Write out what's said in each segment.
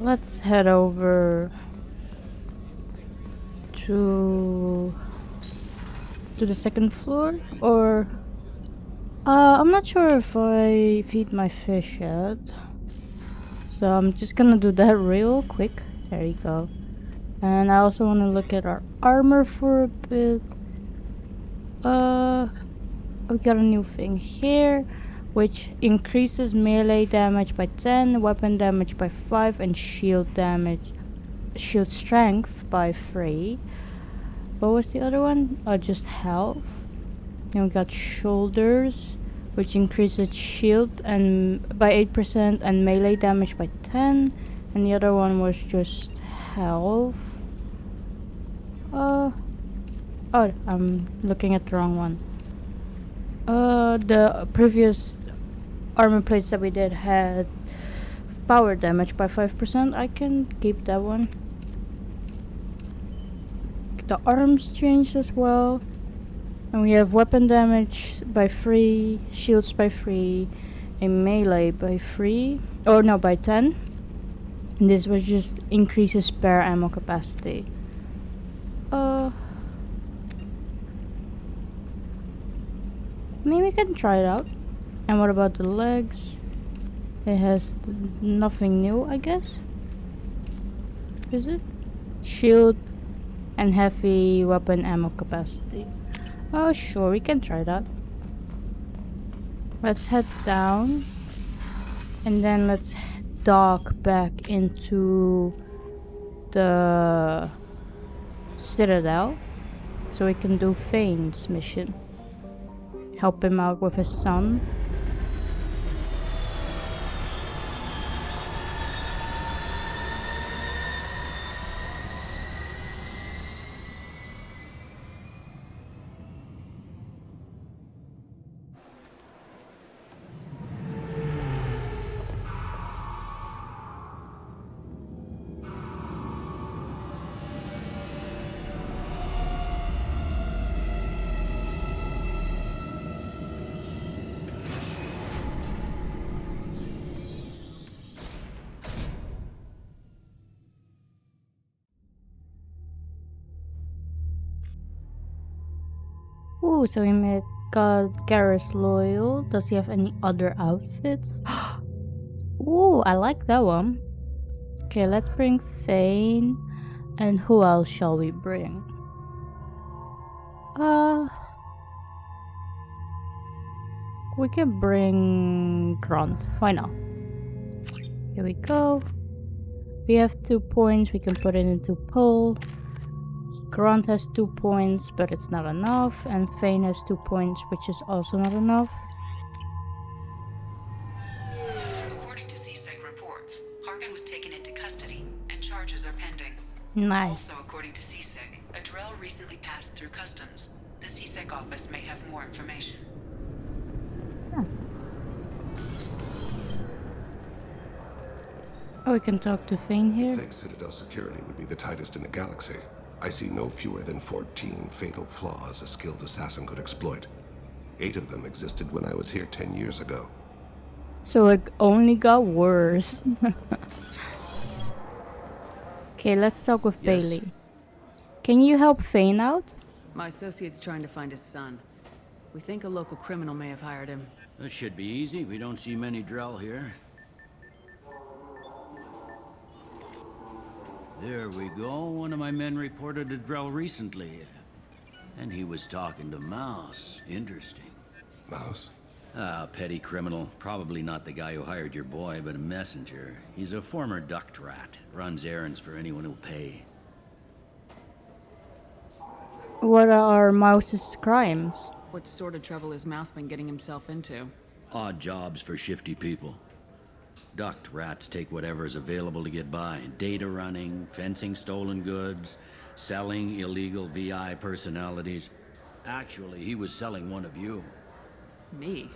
let's head over to the second floor, or I'm not sure if I feed my fish yet, so I'm just gonna do that real quick. There you go. And I also want to look at our armor for a bit. We got a new thing here, which increases melee damage by 10, weapon damage by 5, and shield strength by 3. What was the other one? Just health. Then we got shoulders, which increases shield and by 8% and melee damage by 10. And the other one was just health. Oh, I'm looking at the wrong one. The previous armor plates that we did had power damage by 5%. I can keep that one. The arms changed as well. And we have weapon damage by 3, shields by 3, and melee by 3. Oh no, by 10. And this was just increases spare ammo capacity. Maybe we can try it out. And what about the legs? It has nothing new, I guess. Is it? Shield and heavy weapon ammo capacity. Oh, sure, we can try that. Let's head down. And then let's dock back into the Citadel. So we can do Thane's mission. Help him out with his son. Ooh, so we met Garrus Loyal. Does he have any other outfits? Ooh, I like that one. Okay, let's bring Thane. And who else shall we bring? We can bring Grunt. Why not? Here we go. We have 2 points. We can put it into pull. Grunt has 2 points, but it's not enough. And Thane has 2 points, which is also not enough. According to CSEC reports, Harkin was taken into custody and charges are pending. Nice. Also, according to CSEC, a Drell recently passed through customs. The CSEC office may have more information. Yes. Oh, we can talk to Thane here. I think Citadel security would be the tightest in the galaxy. I see no fewer than 14 fatal flaws a skilled assassin could exploit. 8 of them existed when I was here 10 years ago. So it only got worse. Okay, let's talk with Bailey. Can you help Thane out? My associate's trying to find his son. We think a local criminal may have hired him. That should be easy. We don't see many Drell here. There we go. One of my men reported a Drell recently. And he was talking to Mouse. Interesting. Mouse? Ah, petty criminal. Probably not the guy who hired your boy, but a messenger. He's a former duct rat. Runs errands for anyone who'll pay. What are Mouse's crimes? What sort of trouble has Mouse been getting himself into? Odd jobs for shifty people. Duct rats take whatever's available to get by. Data running, fencing stolen goods, selling illegal VI personalities. Actually, he was selling one of you. Me?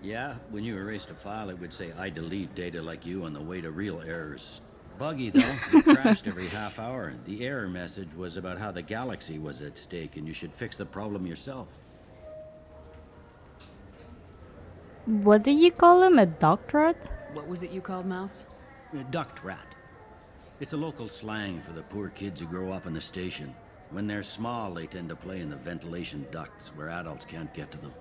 Yeah, when you erased a file, it would say, I delete data like you on the way to real errors. Buggy, though. It crashed every half hour. The error message was about how the galaxy was at stake and you should fix the problem yourself. What did you call him? A duct rat? What was it you called Mouse? A duct rat. It's a local slang for the poor kids who grow up in the station. When they're small, they tend to play in the ventilation ducts where adults can't get to them.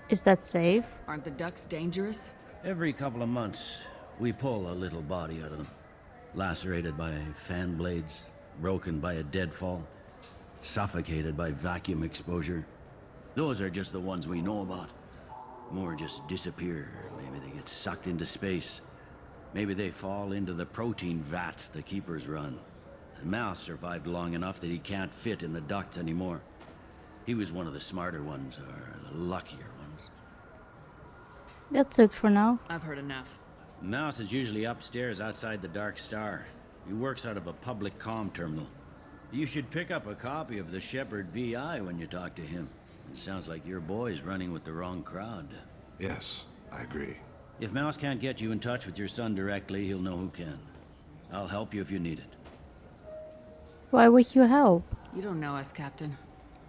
Is that safe? Aren't the ducks dangerous? Every couple of months, we pull a little body out of them. Lacerated by fan blades, broken by a deadfall, suffocated by vacuum exposure. Those are just the ones we know about. More just disappear. Maybe they get sucked into space. Maybe they fall into the protein vats the keepers run. And Mouse survived long enough that he can't fit in the ducts anymore. He was one of the smarter ones, or the luckier ones. That's it for now. I've heard enough. Mouse is usually upstairs outside the Dark Star. He works out of a public comm terminal. You should pick up a copy of the Shepard VI when you talk to him. It sounds like your boy's running with the wrong crowd. Yes, I agree. If Mouse can't get you in touch with your son directly, he'll know who can. I'll help you if you need it. Why would you help? You don't know us, Captain.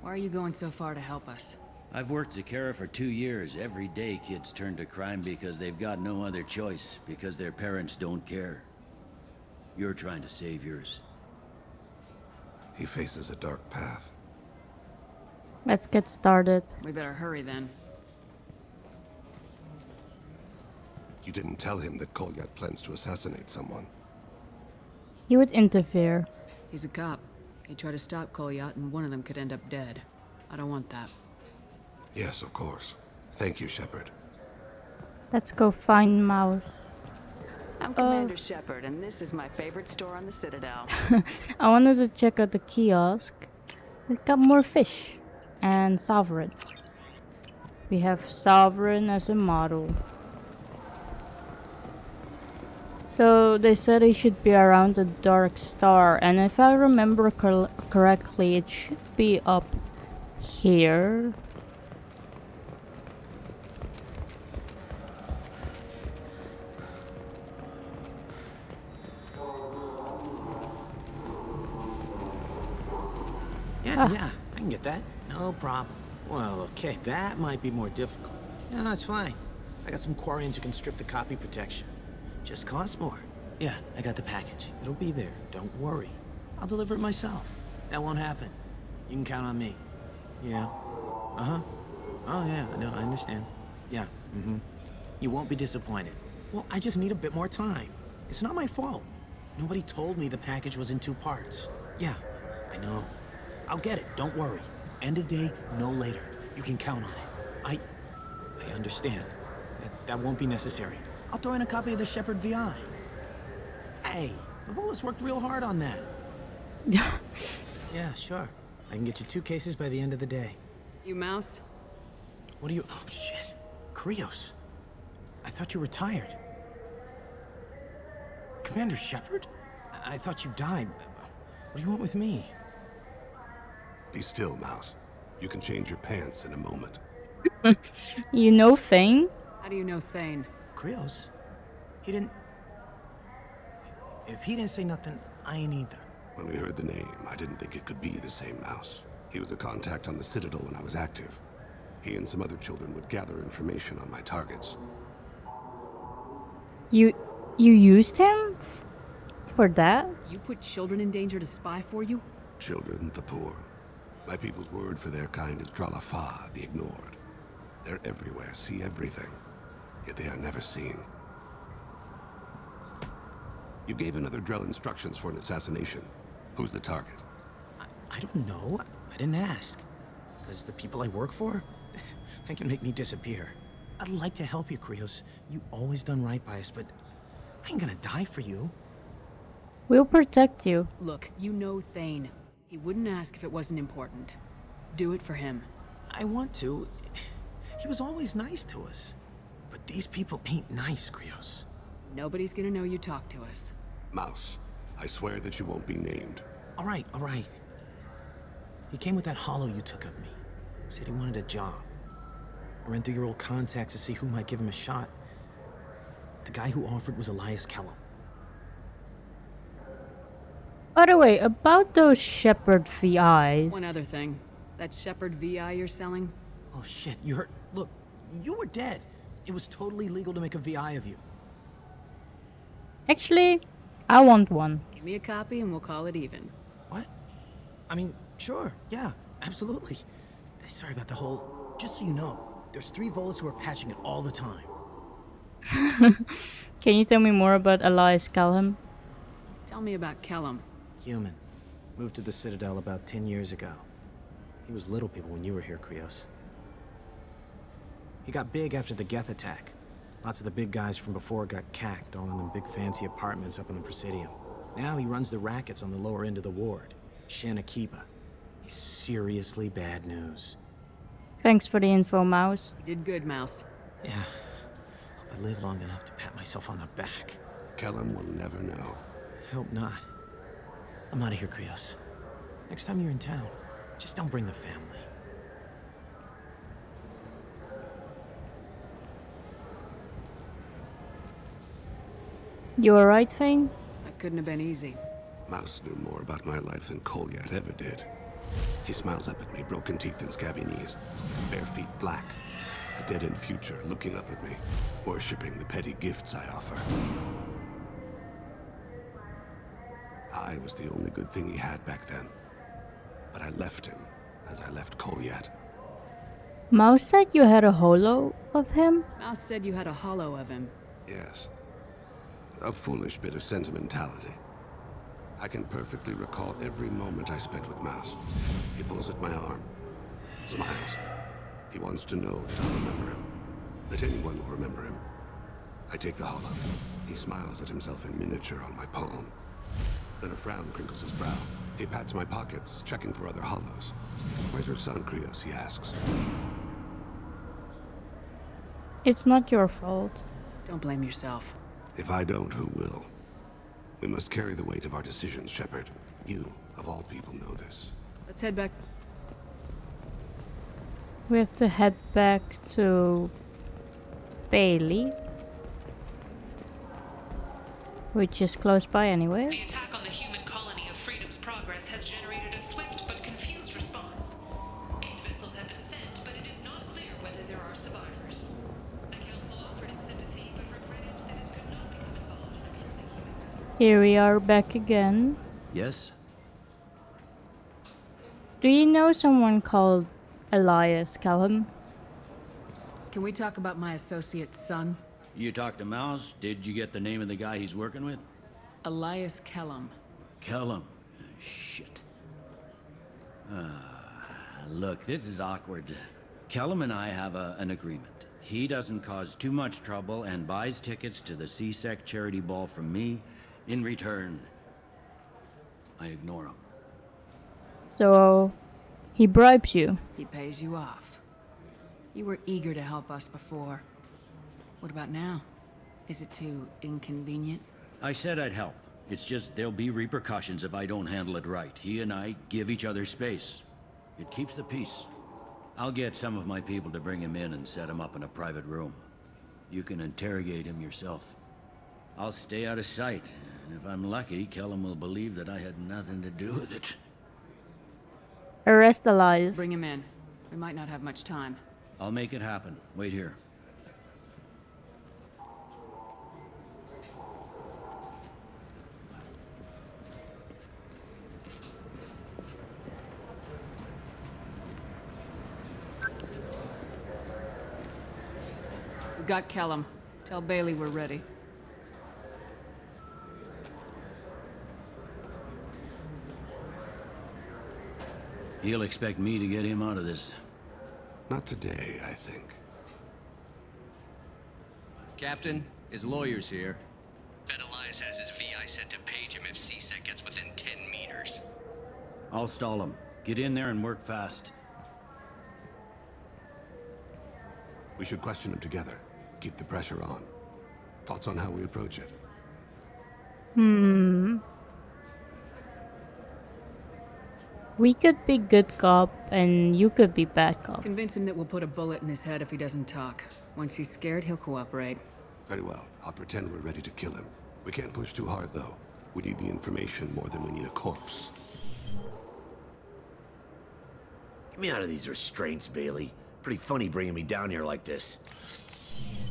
Why are you going so far to help us? I've worked Zakera for 2 years. Every day kids turn to crime because they've got no other choice, because their parents don't care. You're trying to save yours. He faces a dark path. Let's get started. We better hurry then. You didn't tell him that Kolyat plans to assassinate someone. He would interfere. He's a cop. He'd try to stop Kolyat and one of them could end up dead. I don't want that. Yes, of course. Thank you, Shepard. Let's go find Mouse. I'm Commander Shepard, and this is my favorite store on the Citadel. I wanted to check out the kiosk. We got more fish. And Sovereign. We have Sovereign as a model. So they said it should be around the Dark Star, and if I remember correctly, it should be up here. Yeah, I can get that. No problem. Well, okay, that might be more difficult. No, it's fine. I got some Quarians who can strip the copy protection. Just costs more. Yeah, I got the package. It'll be there. Don't worry. I'll deliver it myself. That won't happen. You can count on me. Yeah. Uh-huh. Oh, yeah, no, I understand. Yeah, mm-hmm. You won't be disappointed. Well, I just need a bit more time. It's not my fault. Nobody told me the package was in 2 parts. Yeah, I know. I'll get it, don't worry. End of day, no later. You can count on it. I understand. That won't be necessary. I'll throw in a copy of the Shepard VI. Hey, the Volus worked real hard on that. Yeah, sure. I can get you 2 cases by the end of the day. You Mouse? What do you... Oh, shit. Krios. I thought you retired. Commander Shepard? I thought you died. What do you want with me? Be still, Mouse. You can change your pants in a moment. You know Thane? How do you know Thane? Krios? He didn't... If he didn't say nothing, I ain't either. When we heard the name, I didn't think it could be the same Mouse. He was a contact on the Citadel when I was active. He and some other children would gather information on my targets. You used him? For that? You put children in danger to spy for you? Children, the poor. My people's word for their kind is Dralafa, the ignored. They're everywhere, see everything. Yet they are never seen. You gave another Drell instructions for an assassination. Who's the target? I don't know. I didn't ask. Because the people I work for, they can make me disappear. I'd like to help you, Krios. You always done right by us, but I ain't gonna die for you. We'll protect you. Look, you know Thane. He wouldn't ask if it wasn't important. Do it for him. I want to. He was always nice to us. But these people ain't nice, Krios. Nobody's gonna know you talked to us. Mouse, I swear that you won't be named. All right, all right. He came with that hollow you took of me. Said he wanted a job. I ran through your old contacts to see who might give him a shot. The guy who offered was Elias Kellum. By the way, about those Shepard VIs. One other thing. That Shepard VI you're selling? Oh shit, you heard? Look, you were dead. It was totally legal to make a VI of you. Actually, I want one. Give me a copy and we'll call it even. What? I mean, sure, yeah, absolutely. Sorry about the whole... Just so you know, there's 3 Volus who are patching it all the time. Can you tell me more about Elias Calhoun? Tell me about Kellum. Human. Moved to the Citadel about 10 years ago. He was little people when you were here, Krios. He got big after the Geth attack. Lots of the big guys from before got cacked, all in them big fancy apartments up in the Presidium. Now he runs the rackets on the lower end of the ward. Shin Akiba. He's seriously bad news. Thanks for the info, Mouse. You did good, Mouse. Yeah. Hope I live long enough to pat myself on the back. Kellum will never know. Hope not. I'm out of here, Krios. Next time you're in town, just don't bring the family. You alright, Thane? That couldn't have been easy. Mouse knew more about my life than Kolyat ever did. He smiles up at me, broken teeth and scabby knees. Bare feet black. A dead-end future looking up at me, worshipping the petty gifts I offer. I was the only good thing he had back then. But I left him, as I left Kolyat. Mouse said you had a holo of him? Mouse said you had a hollow of him. Yes. A foolish bit of sentimentality. I can perfectly recall every moment I spent with Mouse. He pulls at my arm, smiles. He wants to know that I'll remember him, that anyone will remember him. I take the hollow. He smiles at himself in miniature on my palm. Then a frown crinkles his brow. He pats my pockets, checking for other hollows. Where's your son, Krios? He asks. It's not your fault. Don't blame yourself. If I don't, who will? We must carry the weight of our decisions, Shepard. You, of all people, know this. Let's head back. We have to head back to Bailey, which is close by anyway. The attack on the human colony of Freedom's Progress has generated a swift but confused response. 8 vessels have been sent, but it is not clear whether there are survivors. The Council offered its sympathy, but regretted that it could not become involved in a purely human. Here we are back again. Yes? Do you know someone called Elias Calhoun? Can we talk about my associate's son? You talked to Mouse? Did you get the name of the guy he's working with? Elias Kellum. Kellum. Shit. Look, this is awkward. Kellum and I have an agreement. He doesn't cause too much trouble and buys tickets to the C-Sec charity ball from me. In return, I ignore him. So, he bribes you. He pays you off. You were eager to help us before. What about now? Is it too inconvenient? I said I'd help. It's just there'll be repercussions if I don't handle it right. He and I give each other space. It keeps the peace. I'll get some of my people to bring him in and set him up in a private room. You can interrogate him yourself. I'll stay out of sight, and if I'm lucky, Kellum will believe that I had nothing to do with it. Arrest Elias. Bring him in. We might not have much time. I'll make it happen. Wait here. We've got Kellum. Tell Bailey we're ready. He'll expect me to get him out of this. Not today, I think. Captain, his lawyer's here. Bet Elias has his VI set to page him if C-Sec gets within 10 meters. I'll stall him. Get in there and work fast. We should question him together. Keep the pressure on. Thoughts on how we approach it? We could be good cop and you could be bad cop. Convince him that we'll put a bullet in his head if he doesn't talk. Once he's scared, he'll cooperate. Very well. I'll pretend we're ready to kill him. We can't push too hard, though. We need the information more than we need a corpse. Get me out of these restraints, Bailey. Pretty funny bringing me down here like this.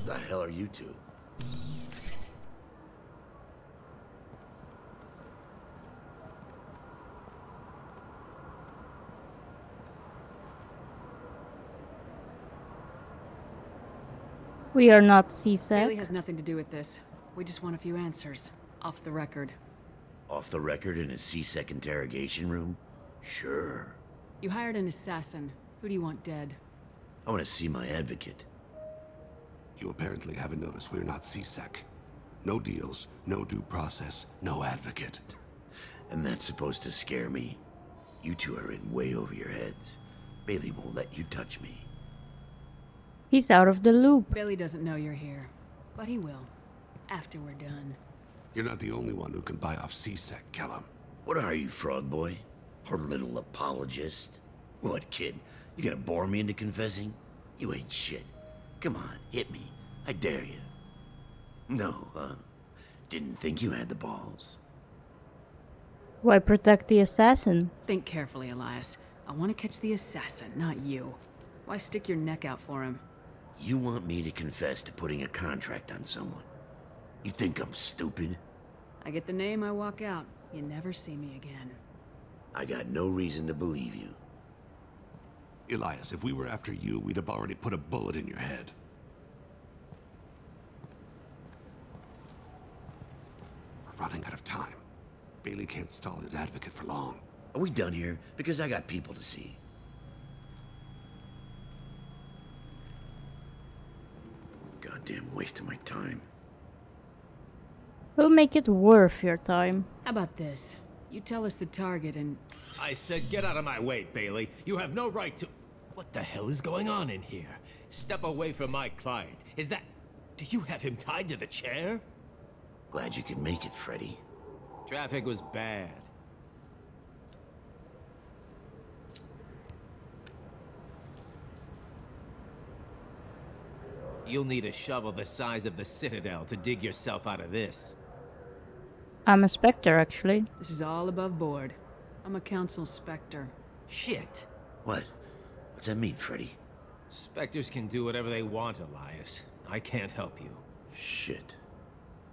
The hell are you two? We are not Bailey CSEC. has nothing to do with this. We just want a few answers. Off the record. Off the record in a C-Sec interrogation room? Sure. You hired an assassin. Who do you want dead? I want to see my advocate. You apparently haven't noticed we're not CSEC. No deals, no due process, no advocate. And that's supposed to scare me. You two are in way over your heads. Bailey won't let you touch me. He's out of the loop. Bailey doesn't know you're here. But he will. After we're done. You're not the only one who can buy off CSEC, Kellum. What are you, frog boy? Her little apologist? What, kid? You gonna bore me into confessing? You ain't shit. Come on, hit me. I dare you. No, huh? Didn't think you had the balls. Why protect the assassin? Think carefully, Elias. I want to catch the assassin, not you. Why stick your neck out for him? You want me to confess to putting a contract on someone? You think I'm stupid? I get the name, I walk out. You never see me again. I got no reason to believe you. Elias, if we were after you, we'd have already put a bullet in your head. We're running out of time. Bailey can't stall his advocate for long. Are we done here? Because I got people to see. Goddamn waste of my time. We'll make it worth your time. How about this? You tell us the target and... I said get out of my way, Bailey. You have no right to... What the hell is going on in here? Step away from my client. Is that... Do you have him tied to the chair? Glad you could make it, Freddy. Traffic was bad. You'll need a shovel the size of the Citadel to dig yourself out of this. I'm a Spectre, actually. This is all above board. I'm a council Spectre. Shit. What? What's that mean, Freddy? Spectres can do whatever they want, Elias. I can't help you. Shit.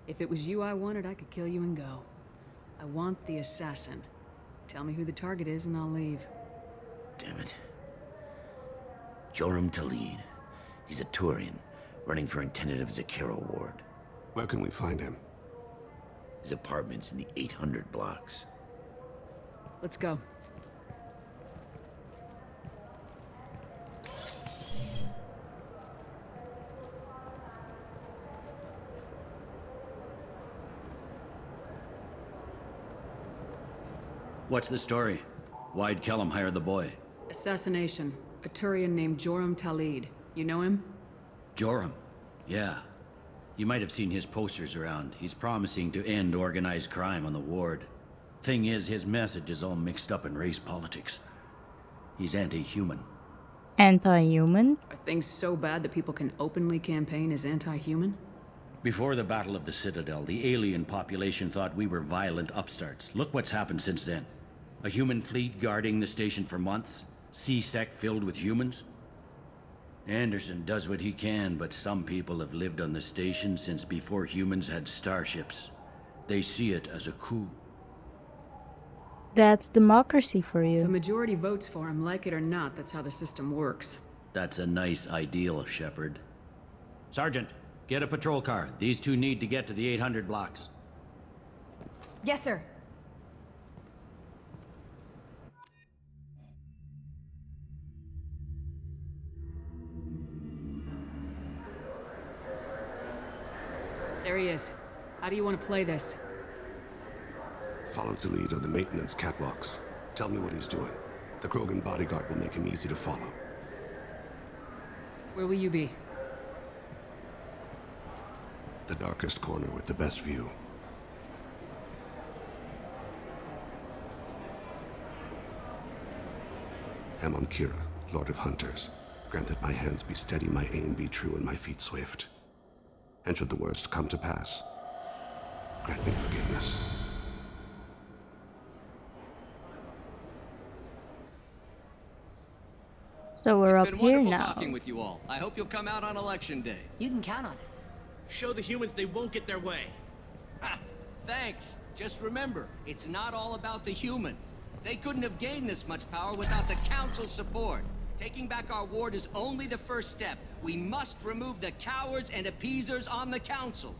If it was you I wanted, I could kill you and go. I want the assassin. Tell me who the target is and I'll leave. Damn it. Joram Talid. He's a Turian, running for intendant of Zakero Ward. Where can we find him? His apartment's in the 800 blocks. Let's go. What's the story? Why'd Kellum hire the boy? Assassination. A Turian named Joram Talid. You know him? Joram? Yeah. You might have seen his posters around. He's promising to end organized crime on the ward. Thing is, his message is all mixed up in race politics. He's anti-human. Anti-human? Are things so bad that people can openly campaign as anti-human? Before the Battle of the Citadel, the alien population thought we were violent upstarts. Look what's happened since then. A human fleet guarding the station for months. C-Sec filled with humans. Anderson does what he can, but some people have lived on the station since before humans had starships. They see it as a coup. That's democracy for If the you. majority votes for him, like it or not, that's how the system works. That's a nice ideal, Shepard. Sergeant, get a patrol car. These two need to get to the 800 blocks. Yes, sir. There he is. How do you want to play this? Follow Talid on the maintenance catwalks. Tell me what he's doing. The Krogan bodyguard will make him easy to follow. Where will you be? The darkest corner with the best view. Amon Kira, Lord of Hunters. Grant that my hands be steady, my aim be true, and my feet swift. And should the worst come to pass, grant me forgiveness. So we're up It's been here wonderful now. talking with you all. I hope you'll come out on election day. You can count on it. Show the humans they won't get their way. Ha! Thanks. Just remember, it's not all about the humans. They couldn't have gained this much power without the Council's support. Taking back our ward is only the first step. We must remove the cowards and appeasers on the council.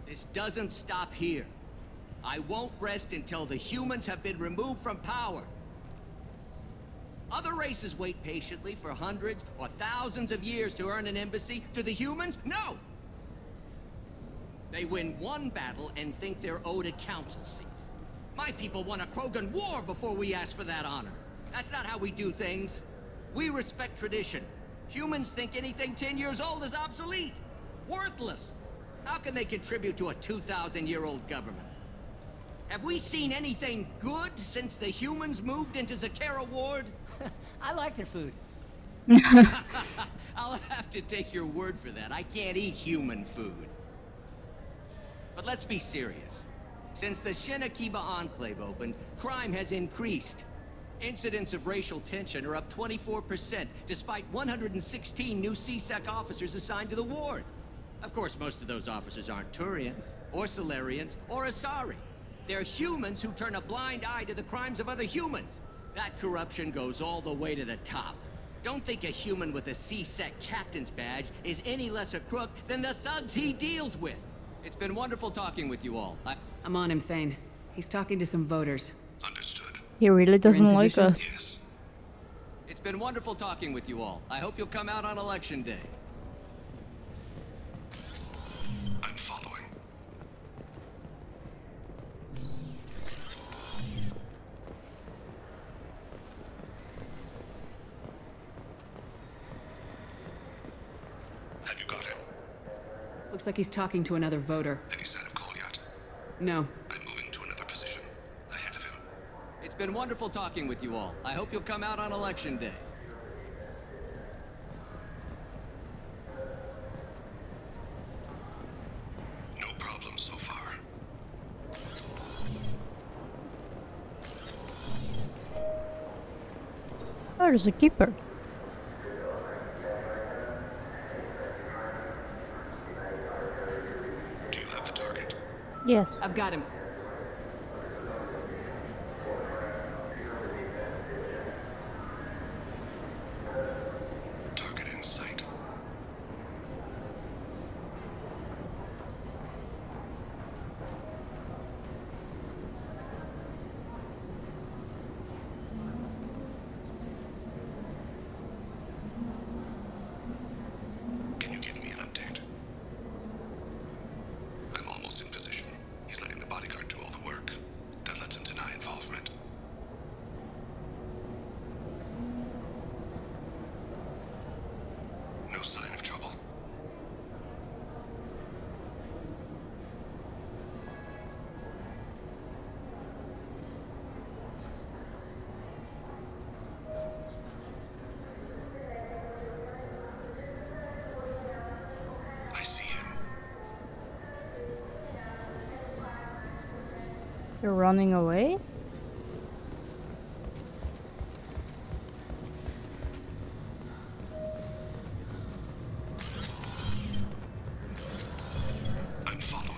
This doesn't stop here. I won't rest until the humans have been removed from power. Other races wait patiently for hundreds or thousands of years to earn an embassy. To the humans, no! They win one battle and think they're owed a council seat. My people won a Krogan war before we asked for that honor. That's not how we do things. We respect tradition. Humans think anything 10 years old is obsolete. Worthless. How can they contribute to a 2,000-year-old government? Have we seen anything good since the humans moved into Zakera Ward? I like their food. I'll have to take your word for that. I can't eat human food. But let's be serious. Since the Shinakiba Enclave opened, crime has increased. Incidents of racial tension are up 24%, despite 116 new CSEC officers assigned to the ward. Of course, most of those officers aren't Turians, or Solarians, or Asari. They're humans who turn a blind eye to the crimes of other humans. That corruption goes all the way to the top. Don't think a human with a CSEC captain's badge is any less a crook than the thugs he deals with. It's been wonderful talking with you all. I'm on him, Thane. He's talking to some voters. Understood. He really doesn't like position? us. Yes. It's been wonderful talking with you all. I hope you'll come out on election day. I'm following. Have you got him? Looks like he's talking to another voter. Any sign of Kolyat? No. I'm moving to another position. Ahead of him. It's been wonderful talking with you all. I hope you'll come out on election day. No problem so far. Oh, there's a keeper. Do you have the target? Yes. I've got him. Target in sight. Can you give me an update? I'm almost in position. He's letting the bodyguard do all the work. That lets him deny involvement. No sign of trouble. I see him. You're running away? I'm following.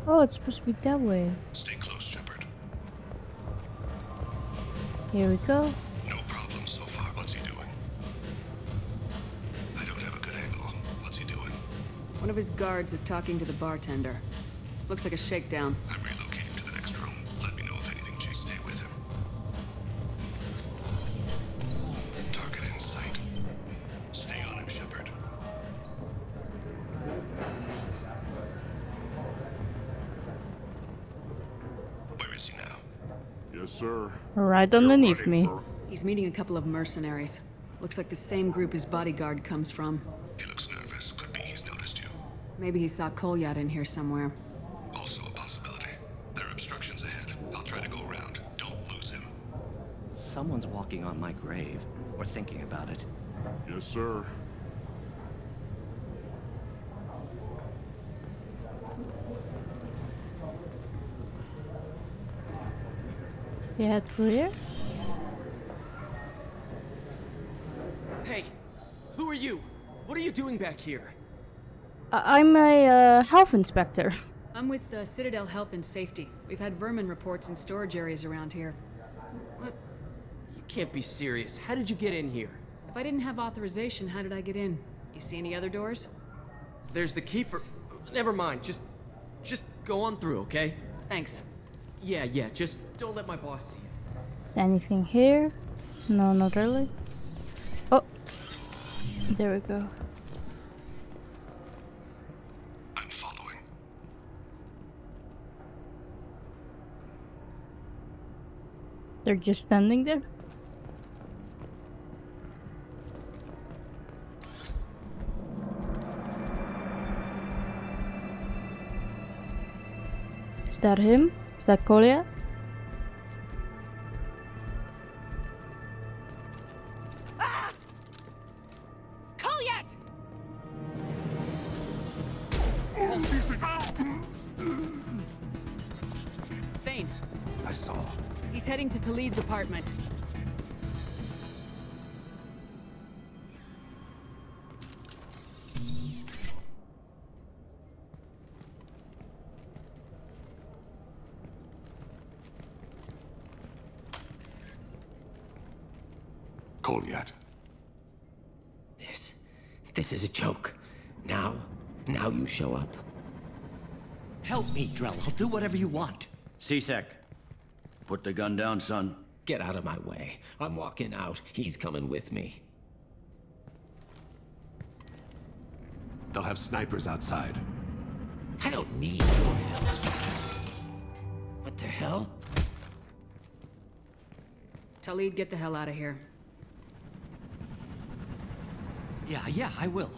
Oh, it's supposed to be that way. Stay close, Shepard. Here we go. No problem so far. What's he doing? I don't have a good angle. What's he doing? One of his guards is talking to the bartender. Looks like a shakedown. I'm relocating to the next room. Let me know if anything changes. Stay with him. Target in sight. Stay on him, Shepard. Where is he now? Yes, sir. Right underneath me. He's meeting a couple of mercenaries. Looks like the same group his bodyguard comes from. He looks nervous. Could be he's noticed you. Maybe he saw Kolyat in here somewhere. Also a possibility. There are obstructions ahead. I'll try to go around. Don't lose him. Someone's walking on my grave, or thinking about it. Yes, sir. Yeah, through here? Hey, who are you? What What are you doing back here? I'm a health inspector. I'm with Citadel Health and Safety. We've had vermin reports in storage areas around here. What? You can't be serious. How did you get in here? If I didn't have authorization, how did I get in? You see any other doors? There's the keeper. Never mind. Just go on through, okay? Thanks. Yeah, just don't let my boss see it. Is there anything here? No, not really. Oh, there we go. I'm following. They're just standing there. Is that him? Is that Kolya? Kolyat! Thane, I saw. he's heading to Talid's apartment. Kolyat. This is a joke. Now you show up. Help me, Drell. I'll do whatever you want. C-Sec, put the gun down, son. Get out of my way. I'm walking out. He's coming with me. They'll have snipers outside. I don't need your help. What the hell? Talid, get the hell out of here. Yeah, I will.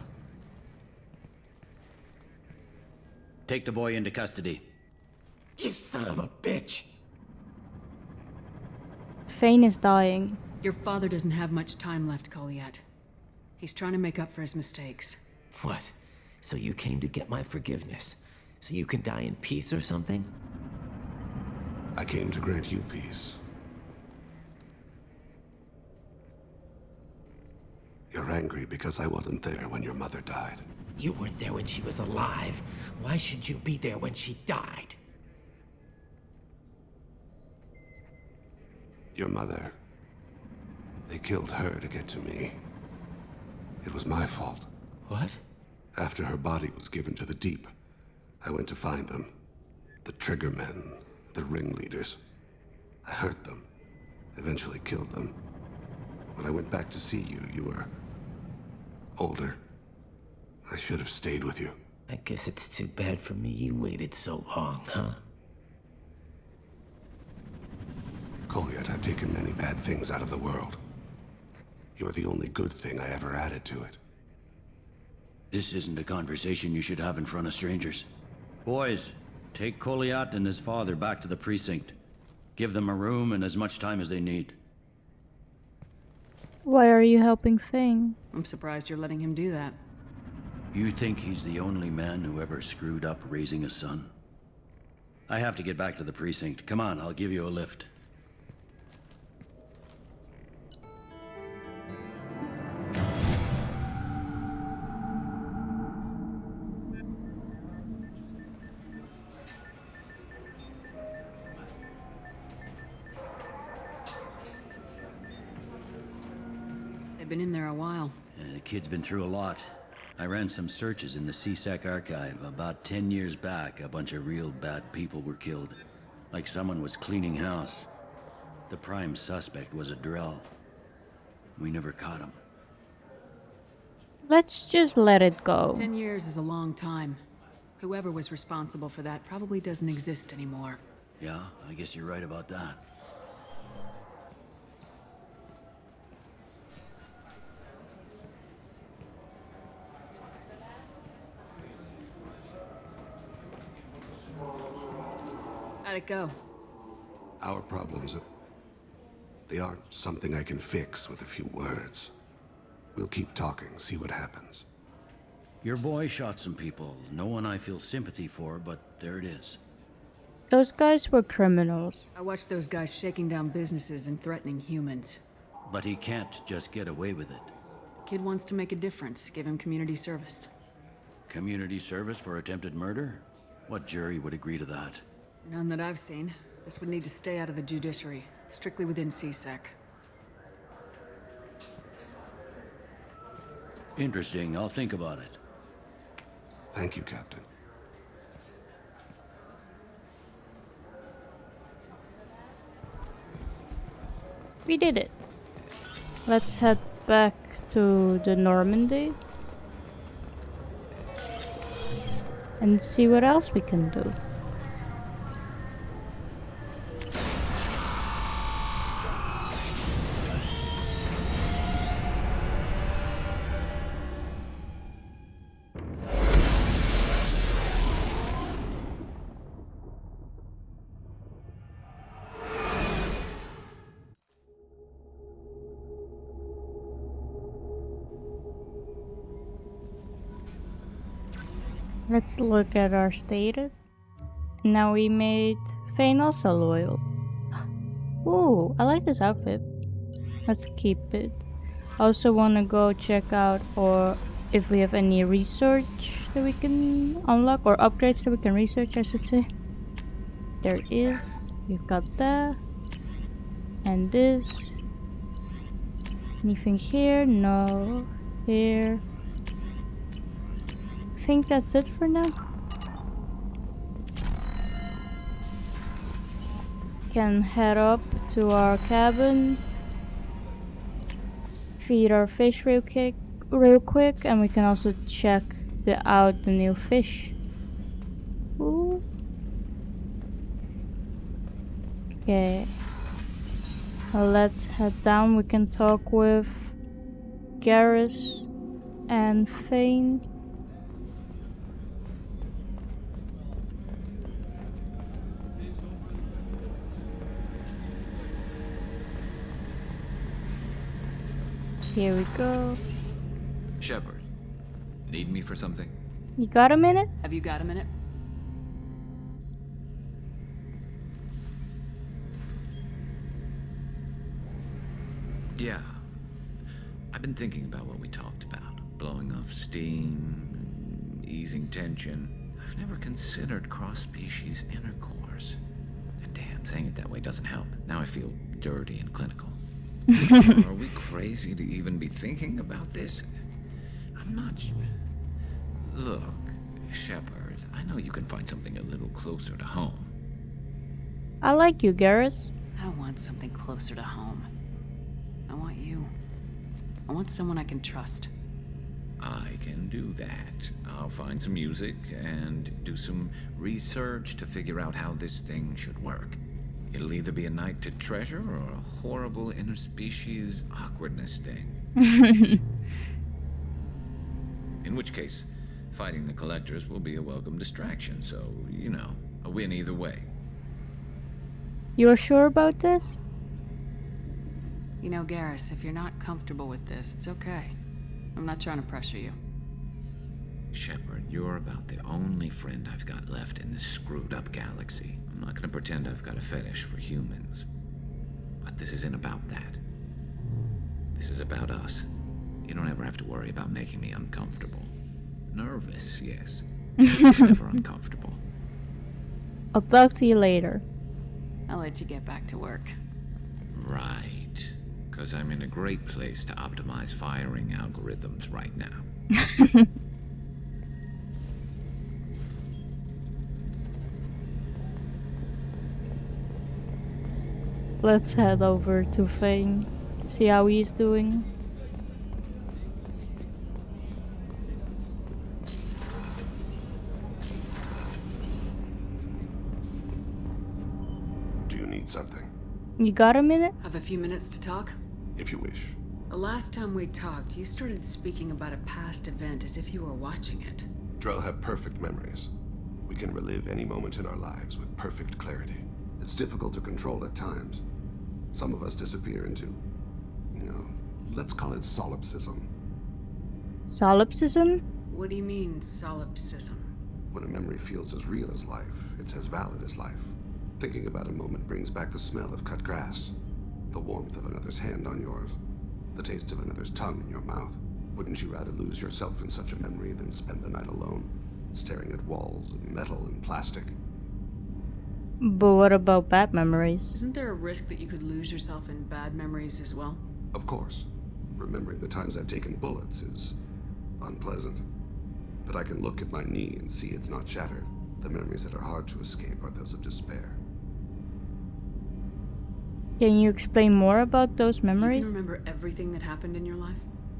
Take the boy into custody. You son of a bitch! Thane is dying. Your father doesn't have much time left, Kolyat. He's trying to make up for his mistakes. What? So you came to get my forgiveness? So you can die in peace or something? I came to grant you peace. You're angry because I wasn't there when your mother died. You weren't there when she was alive. Why should you be there when she died? Your mother. They killed her to get to me. It was my fault. What? After her body was given to the Deep, I went to find them. The Triggermen, the ringleaders. I hurt them. Eventually killed them. When I went back to see you, you were older. I should have stayed with you. I guess it's too bad for me you waited so long, huh? Kolyat, I've taken many bad things out of the world. You're the only good thing I ever added to it. This isn't a conversation you should have in front of strangers. Boys, take Kolyat and his father back to the precinct. Give them a room and as much time as they need. Why are you helping Thane? I'm surprised you're letting him do that. You think he's the only man who ever screwed up raising a son? I have to get back to the precinct. Come on, I'll give you a lift. They've been in there a while. The kid's been through a lot. I ran some searches in the C-Sec archive. About 10 years back, a bunch of real bad people were killed. Like someone was cleaning house. The prime suspect was a Drell. We never caught him. Let's just let it go. 10 years is a long time. Whoever was responsible for that probably doesn't exist anymore. Yeah, I guess you're right about that. How'd it go? Our problems, they aren't something I can fix with a few words. We'll keep talking, see what happens. Your boy shot some people. No one I feel sympathy for, but there it is. Those guys were criminals. I watched those guys shaking down businesses and threatening humans. But he can't just get away with it. Kid wants to make a difference. Give him community service. Community service for attempted murder? What jury would agree to that? None that I've seen. This would need to stay out of the judiciary. Strictly within CSEC. Interesting. I'll think about it. Thank you, Captain. We did it. Let's head back to the Normandy and see what else we can do. Let's look at our status. Now we made Thane also loyal. Ooh, I like this outfit. Let's keep it. I also want to go check out or if we have any research that we can unlock or upgrades that we can research, I should say. There is. We've got that. And this. Anything here? No. Here. I think that's it for now. Can head up to our cabin, feed our fish real quick, and we can also check out the new fish. Ooh. Okay, let's head down. We can talk with Garrus and Thane. Here we go. Shepard, need me for something? You got a minute? Have you got a minute? Yeah. I've been thinking about what we talked about. Blowing off steam, easing tension. I've never considered cross-species intercourse. And damn, saying it that way doesn't help. Now I feel dirty and clinical. Are we crazy to even be thinking about this? I'm not sure. Look, Shepard, I know you can find something a little closer to home. I like you, Garrus. I don't want something closer to home. I want you. I want someone I can trust. I can do that. I'll find some music and do some research to figure out how this thing should work. It'll either be a night to treasure or a horrible interspecies awkwardness thing. In which case, fighting the collectors will be a welcome distraction, so, you know, a win either way. You're sure about this? You know, Garrus, if you're not comfortable with this, it's okay. I'm not trying to pressure you. Shepard, you're about the only friend I've got left in this screwed up galaxy. I'm not gonna pretend I've got a fetish for humans. But this isn't about that. This is about us. You don't ever have to worry about making me uncomfortable. Nervous, yes. Never uncomfortable. I'll talk to you later. I'll let you get back to work. Right. Because I'm in a great place to optimize firing algorithms right now. Let's head over to Thane, see how he's doing. Do you need something? You got a minute? Have a few minutes to talk? If you wish. The last time we talked, you started speaking about a past event as if you were watching it. Drell have perfect memories. We can relive any moment in our lives with perfect clarity. It's difficult to control at times. Some of us disappear into, let's call it solipsism. Solipsism? What do you mean, solipsism? When a memory feels as real as life, it's as valid as life. Thinking about a moment brings back the smell of cut grass, the warmth of another's hand on yours, the taste of another's tongue in your mouth. Wouldn't you rather lose yourself in such a memory than spend the night alone, staring at walls of metal and plastic? But what about bad memories? Isn't there a risk that you could lose yourself in bad memories as well? Of course. Remembering the times I've taken bullets is unpleasant. But I can look at my knee and see it's not shattered. The memories that are hard to escape are those of despair. Can you explain more about those memories? You can remember everything that happened in your life?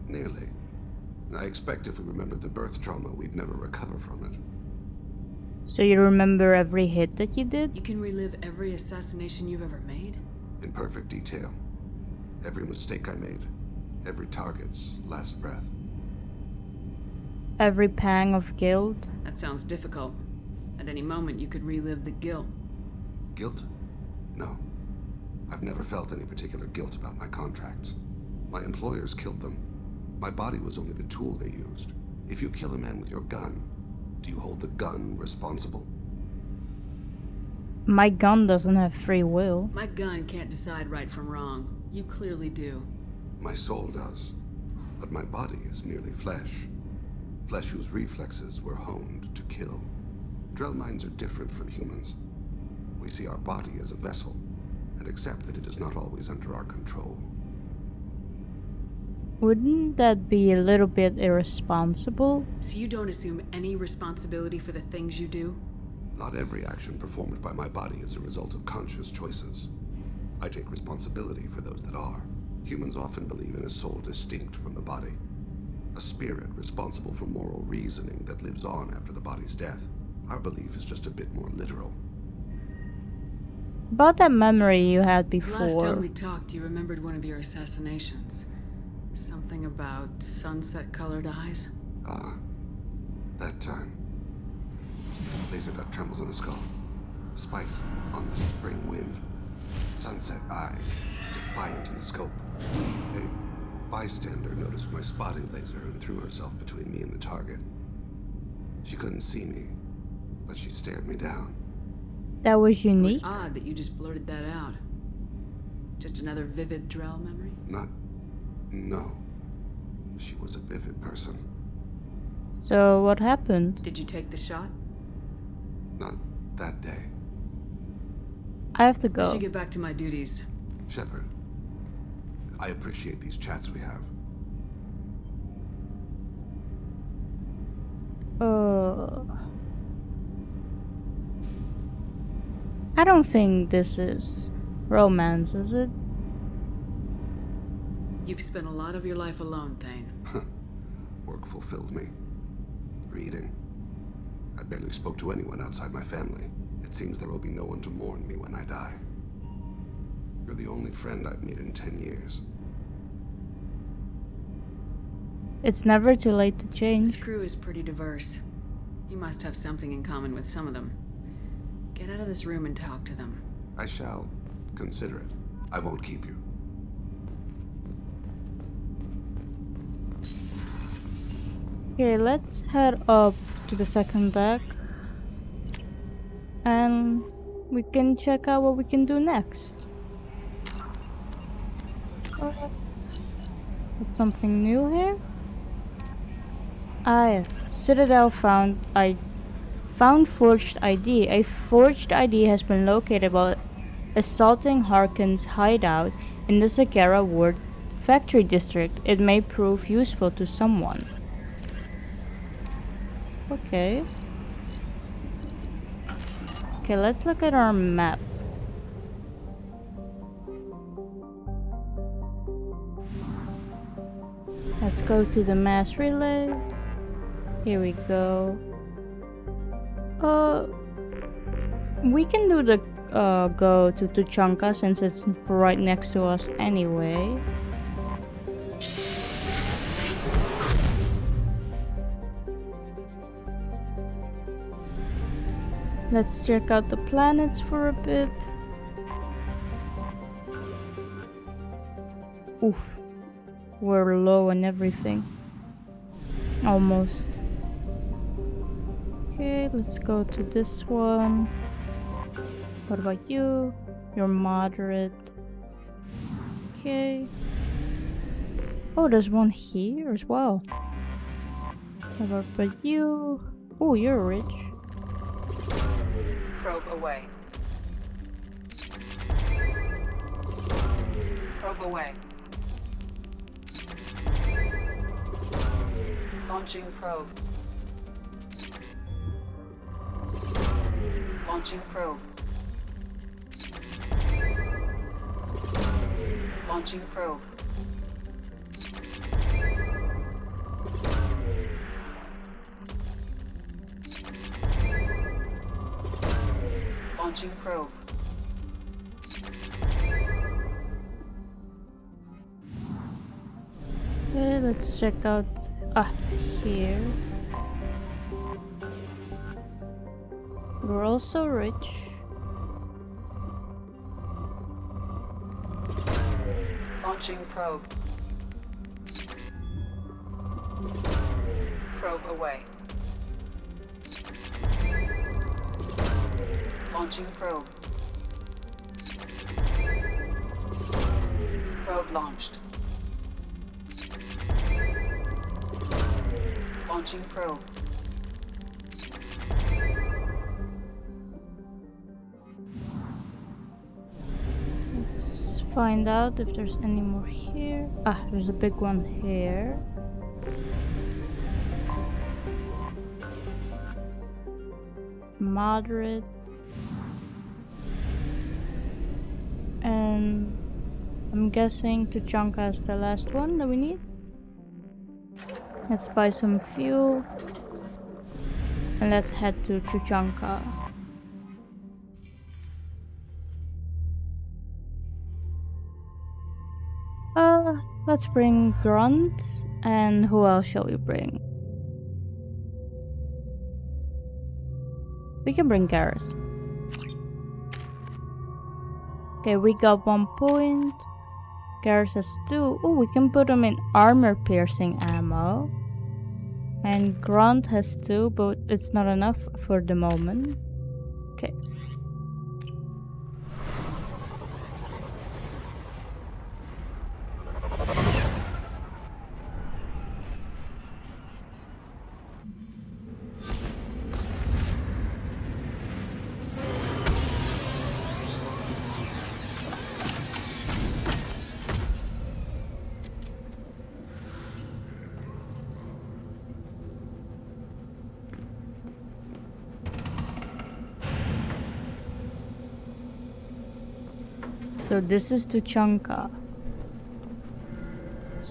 Nearly. I expect if we remembered the birth trauma, we'd never recover from it. So you remember every hit that you did? You can relive every assassination you've ever made? In perfect detail. Every mistake I made. Every target's last breath. Every pang of guilt? That sounds difficult. At any moment, you could relive the guilt. Guilt? No. I've never felt any particular guilt about my contracts. My employers killed them. My body was only the tool they used. If you kill a man with your gun, do you hold the gun responsible? My gun doesn't have free will. My gun can't decide right from wrong. You clearly do. My soul does. But my body is merely flesh. Flesh whose reflexes were honed to kill. Drell minds are different from humans. We see our body as a vessel, and accept that it is not always under our control. Wouldn't that be a little bit irresponsible? So you don't assume any responsibility for the things you do? Not every action performed by my body is a result of conscious choices. I take responsibility for those that are. Humans often believe in a soul distinct from the body. A spirit responsible for moral reasoning that lives on after the body's death. Our belief is just a bit more literal. About that memory you had before. Last time we talked, you remembered one of your assassinations. Something about sunset-colored eyes? Ah, that time. Laser dot trembles on the skull. Spice on the spring wind. Sunset eyes, defiant in the scope. A bystander noticed my spotting laser and threw herself between me and the target. She couldn't see me, but she stared me down. That was It unique? was odd that you just blurted that out. Just another vivid Drell memory? No. She was a vivid person. So what happened? Did you take the shot? Not that day. I have to I go. should get back to my duties. Shepard, I appreciate these chats we have. I don't think this is romance, is it? You've spent a lot of your life alone, Thane. Work fulfilled me. Reading. I barely spoke to anyone outside my family. It seems there will be no one to mourn me when I die. You're the only friend I've made in 10 years. It's never too late to This change. crew is pretty diverse. You must have something in common with some of them. Get out of this room and talk to them. I shall consider it. I won't keep you. Okay, let's head up to the second deck. And we can check out what we can do next. Something new here? Ah, yeah. Citadel found forged ID. A forged ID has been located while assaulting Harkin's hideout in the Sagara Ward factory district. It may prove useful to someone. Okay. Okay, let's look at our map. Let's go to the mass relay. Here we go. We can do the go to Tuchanka since it's right next to us anyway. Let's check out the planets for a bit. Oof. We're low on everything. Almost. Okay, let's go to this one. What about you? You're moderate. Okay. Oh, there's one here as well. How about you? Oh, you're rich. Probe away. Probe away. Launching probe. Launching probe. Launching probe. Launching probe. Okay, let's check out here. We're also rich. Launching probe. Probe away. Launching probe. Probe launched. Launching probe. Let's find out if there's any more here. Ah, there's a big one here. Moderate. And I'm guessing Tuchanka is the last one that we need. Let's buy some fuel. And let's head to Tuchanka. Let's bring Grunt. And who else shall we bring? We can bring Garrus. Okay, we got 1 point. Garrus has 2. Oh, we can put him in armor piercing ammo. And Grunt has 2, but it's not enough for the moment. Okay. So this is Tuchanka.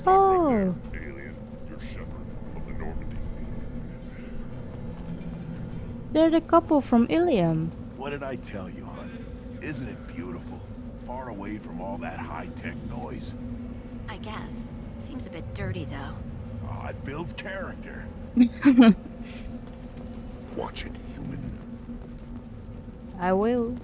Oh! Alien, you're Shepard of the Normandy. They're the couple from Ilium. What did I tell you, hon? Isn't it beautiful? Far away from all that high-tech noise. I guess. Seems a bit dirty, though. Oh, it builds character. Watch it, human. I will.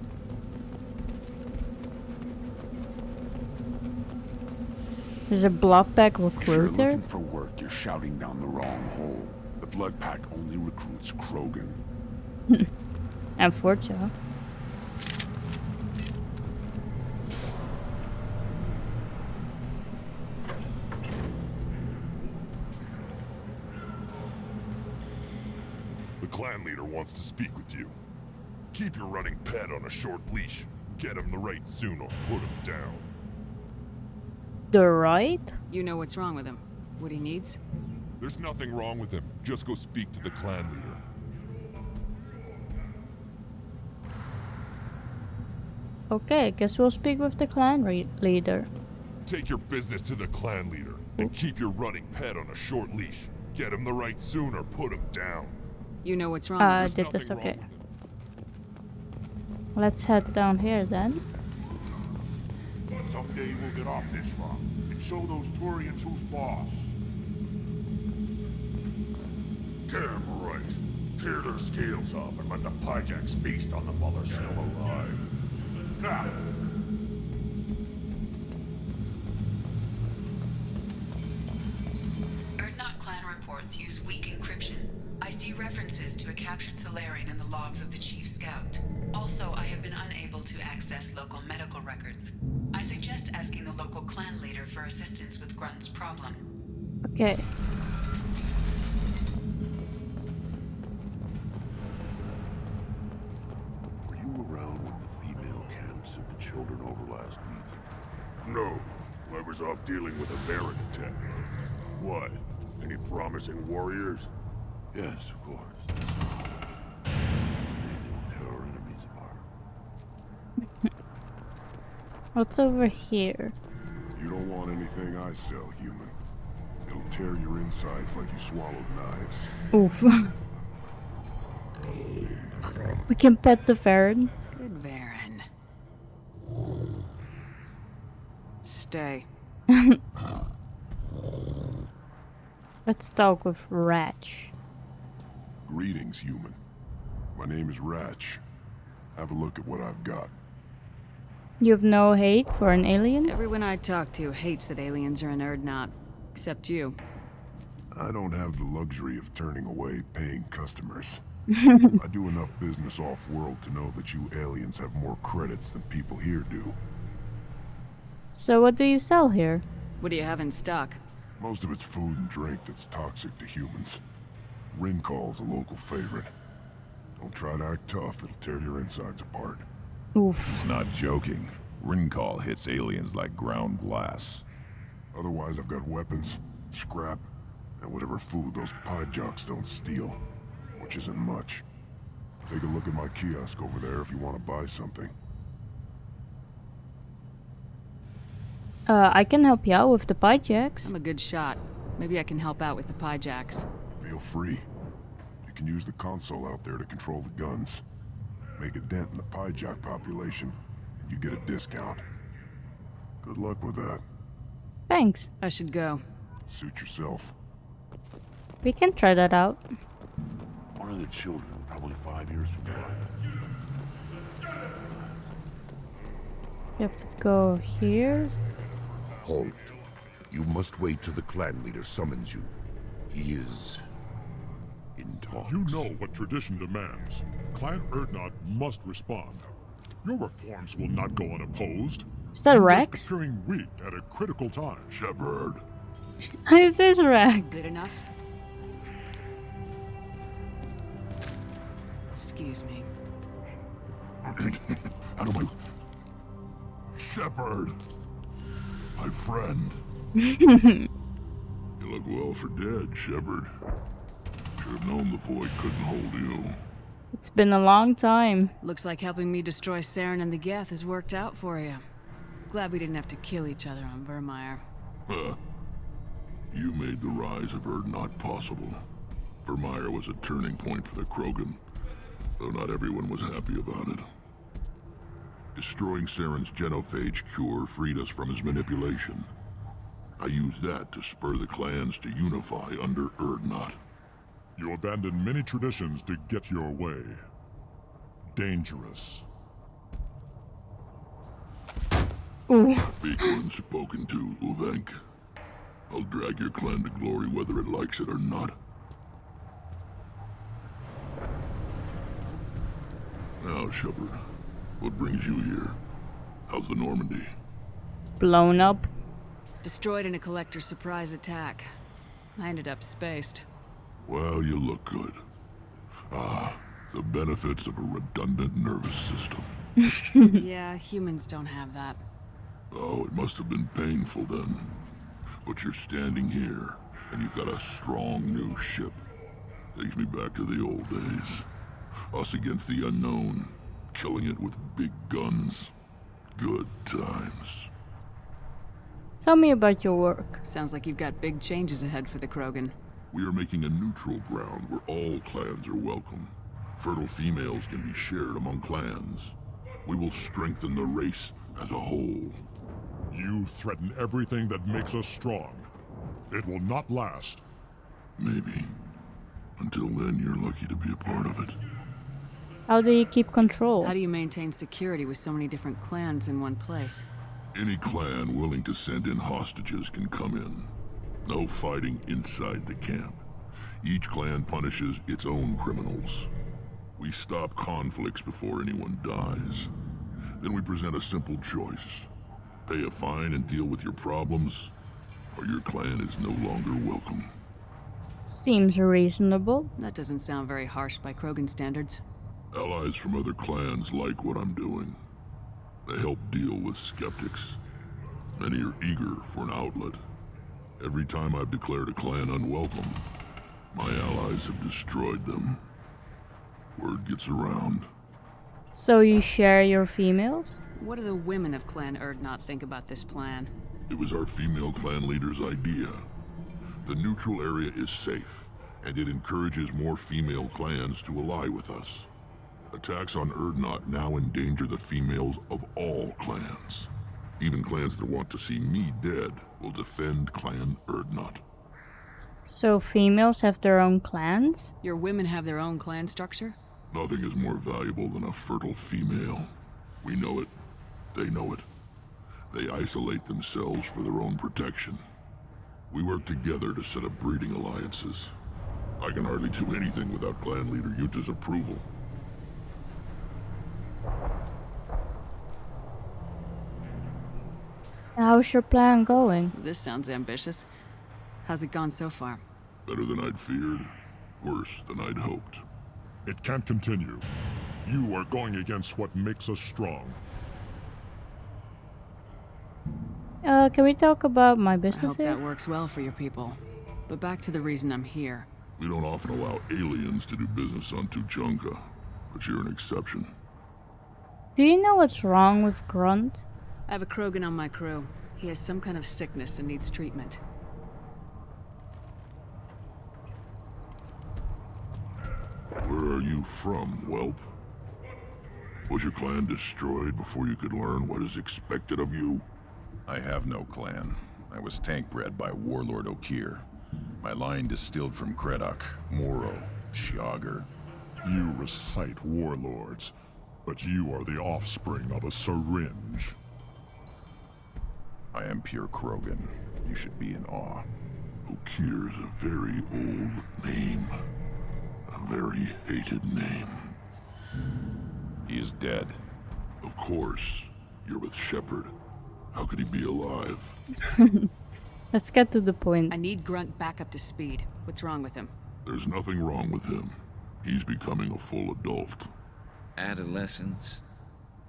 There's a block pack If you're recruiter. looking for work, you're shouting down the wrong hole. The blood pack only recruits Krogan. And Forza. The clan leader wants to speak with you. Keep your running pet on a short leash. Get him the right soon or put him down. The Rite? You know what's wrong with him. What he needs? There's nothing wrong with him. Just go speak to the clan leader. Okay, I guess we'll speak with the clan leader. Take your business to the clan leader and keep your running pet on a short leash. Get him the right soon or put him down. You know what's wrong I with him. did this, okay. Let's head down here then. Someday we'll get off this rock and show those Turians who's boss. Damn right. Tear their scales off and let the Pyjaks feast on the mother still alive. Now. Erdnot clan reports use weak encryption. I see references to a captured Solarian in the logs of the Chief Scout. Also, I have been unable to access local medical records. I suggest suggest asking the local clan leader for assistance with Grunt's problem. Okay. Were you around when the female camp sent the children over last week? No. I was off dealing with a Baron attack. What? Any promising warriors? Yes, of course. One day they will tear our enemies apart. What's over here? You don't want anything I sell, human. It'll tear your insides like you swallowed knives. Oof. We can pet the Baron. Good Baron. Stay. Let's talk with Ratch. Greetings, human. My name is Ratch. Have a look at what I've got. You have no hate for an alien? Everyone I talk to hates that aliens are an Urdnot. Except you. I don't have the luxury of turning away paying customers. I do enough business off-world to know that you aliens have more credits than people here do. So what do you sell here? What do you have in stock? Most of it's food and drink that's toxic to humans. Rincall's a local favorite. Don't try to act tough, it'll tear your insides apart. Oof. He's not joking. Rincall hits aliens like ground glass. Otherwise, I've got weapons, scrap, and whatever food those pie jocks don't steal. Which isn't much. Take a look at my kiosk over there if you want to buy something. I can help you out with the pie jacks. I'm a good shot. Maybe I can help out with the pie jacks. Feel free. You can use the console out there to control the guns. Make a dent in the pie jock population, and you get a discount. Good luck with that. Thanks. I should go. Suit yourself. We can try that out. One of the children, probably 5 years from now. You have to go here. Halt. You must wait till the clan leader summons you. He is in talks. You know what tradition demands. Clan Urdnot must respond. Your reforms will not go unopposed. Is that Rex? Appearing weak at a critical time. Shepard. Is this Rex? Good enough? Excuse me. Out of my... Shepard. My friend. You look well for dead, Shepard. Should have known the void couldn't hold you. It's been a long time. Looks like helping me destroy Saren and the Geth has worked out for you. Glad we didn't have to kill each other on Vermeer. Huh. You made the rise of Urdnot possible. Vermeer was a turning point for the Krogan, though not everyone was happy about it. Destroying Saren's genophage cure freed us from his manipulation. I used that to spur the clans to unify under Urdnot. You abandoned many traditions to get your way. Dangerous. Ooh. Speak when spoken to, Uvenk. I'll drag your clan to glory whether it likes it or not. Now, Shepard, what brings you here? How's the Normandy? Blown up. Destroyed in a collector surprise attack. I ended up spaced. Well, you look good. Ah, the benefits of a redundant nervous system. Yeah, humans don't have that. Oh, it must have been painful then. But you're standing here, and you've got a strong new ship. Takes me back to the old days. Us against the unknown, killing it with big guns. Good times. Tell me about your work. Sounds like you've got big changes ahead for the Krogan. We are making a neutral ground where all clans are welcome. Fertile females can be shared among clans. We will strengthen the race as a whole. You threaten everything that makes us strong. It will not last. Maybe. Until then, you're lucky to be a part of it. How do you keep control? How do you maintain security with so many different clans in one place? Any clan willing to send in hostages can come in. No fighting inside the camp. Each clan punishes its own criminals. We stop conflicts before anyone dies. Then we present a simple choice. Pay a fine and deal with your problems, or your clan is no longer welcome. Seems reasonable. That doesn't sound very harsh by Krogan standards. Allies from other clans like what I'm doing. They help deal with skeptics. Many are eager for an outlet. Every time I've declared a clan unwelcome, my allies have destroyed them. Word gets around. So you share your females? What do the women of Clan Urdnot think about this plan? It was our female clan leader's idea. The neutral area is safe, and it encourages more female clans to ally with us. Attacks on Urdnot now endanger the females of all clans. Even clans that want to see me dead will defend Clan Urdnot. So females have their own clans? Your women have their own clan structure? Nothing is more valuable than a fertile female. We know it. They know it. They isolate themselves for their own protection. We work together to set up breeding alliances. I can hardly do anything without clan leader Yuta's approval. How's your plan going? This sounds ambitious. How's it gone so far? Better than I'd feared. Worse than I'd hoped. It can't continue. You are going against what makes us strong. Can we talk about my I business hope here? that works well for your people. But back to the reason I'm here. We don't often allow aliens to do business on Tuchanka, but you're an exception. Do you know what's wrong with Grunt? I have a Krogan on my crew. He has some kind of sickness and needs treatment. Where are you from, whelp? Was your clan destroyed before you could learn what is expected of you? I have no clan. I was tank bred by Warlord Okir. My line distilled from Kredok, Moro, Shiagar. You recite warlords, but you are the offspring of a syringe. I am pure Krogan. You should be in awe. Okir is a very old name. A very hated name. He is dead. Of course. You're with Shepard. How could he be alive? Let's get to the point. I need Grunt back up to speed. What's wrong with him? There's nothing wrong with him. He's becoming a full adult. Adolescence?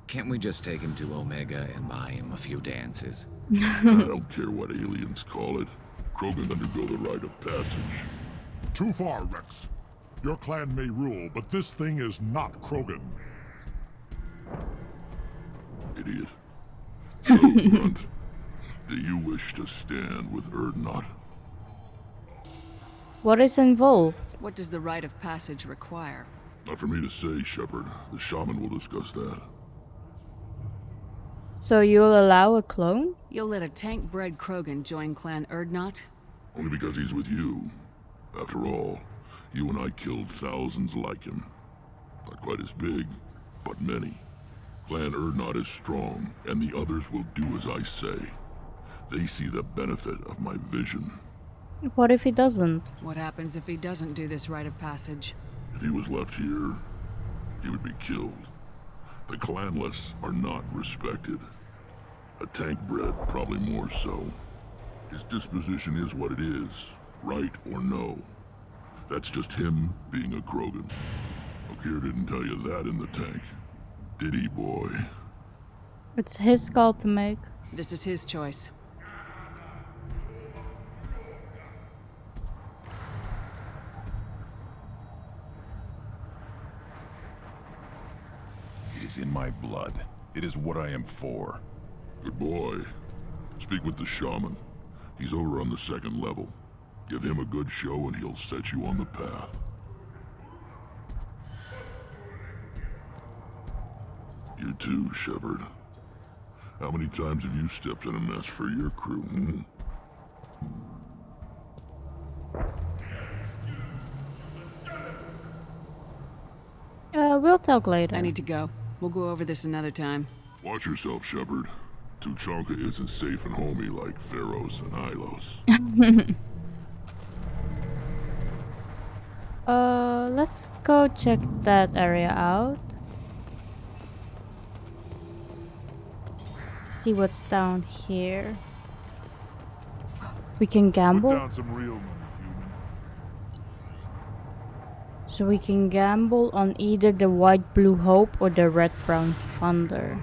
Can't we just take him to Omega and buy him a few dances? I don't care what aliens call it. Krogan undergo the rite of passage. Too far, Rex. Your clan may rule, but this thing is not Krogan. Idiot. So, Grunt, do you wish to stand with Urdnot? What is involved? What does the rite of passage require? Not for me to say, Shepard. The shaman will discuss that. So you'll allow a clone? You'll let a tank-bred Krogan join Clan Urdnot? Only because he's with you. After all, you and I killed thousands like him. Not quite as big, but many. Clan Urdnot is strong, and the others will do as I say. They see the benefit of my vision. What if he doesn't? What happens if he doesn't do this rite of passage? If he was left here, he would be killed. The clanless are not respected. A tank bred, probably more so. His disposition is what it is, right or no. That's just him being a Krogan. Okir didn't tell you that in the tank. Did he, boy? It's his call to make. This is his choice. It is in my blood. It is what I am for. Good boy. Speak with the shaman. He's over on the second level. Give him a good show and he'll set you on the path. You too, Shepard. How many times have you stepped in a mess for your crew, hmm? We'll talk later. I need to go. We'll go over this another time. Watch yourself, Shepard. Tuchanka isn't safe and homey like Pharaohs and Ilos. Let's go check that area out. see what's down here. We can Put gamble. down some real money, human. So we can gamble on either the white blue hope or the red brown thunder.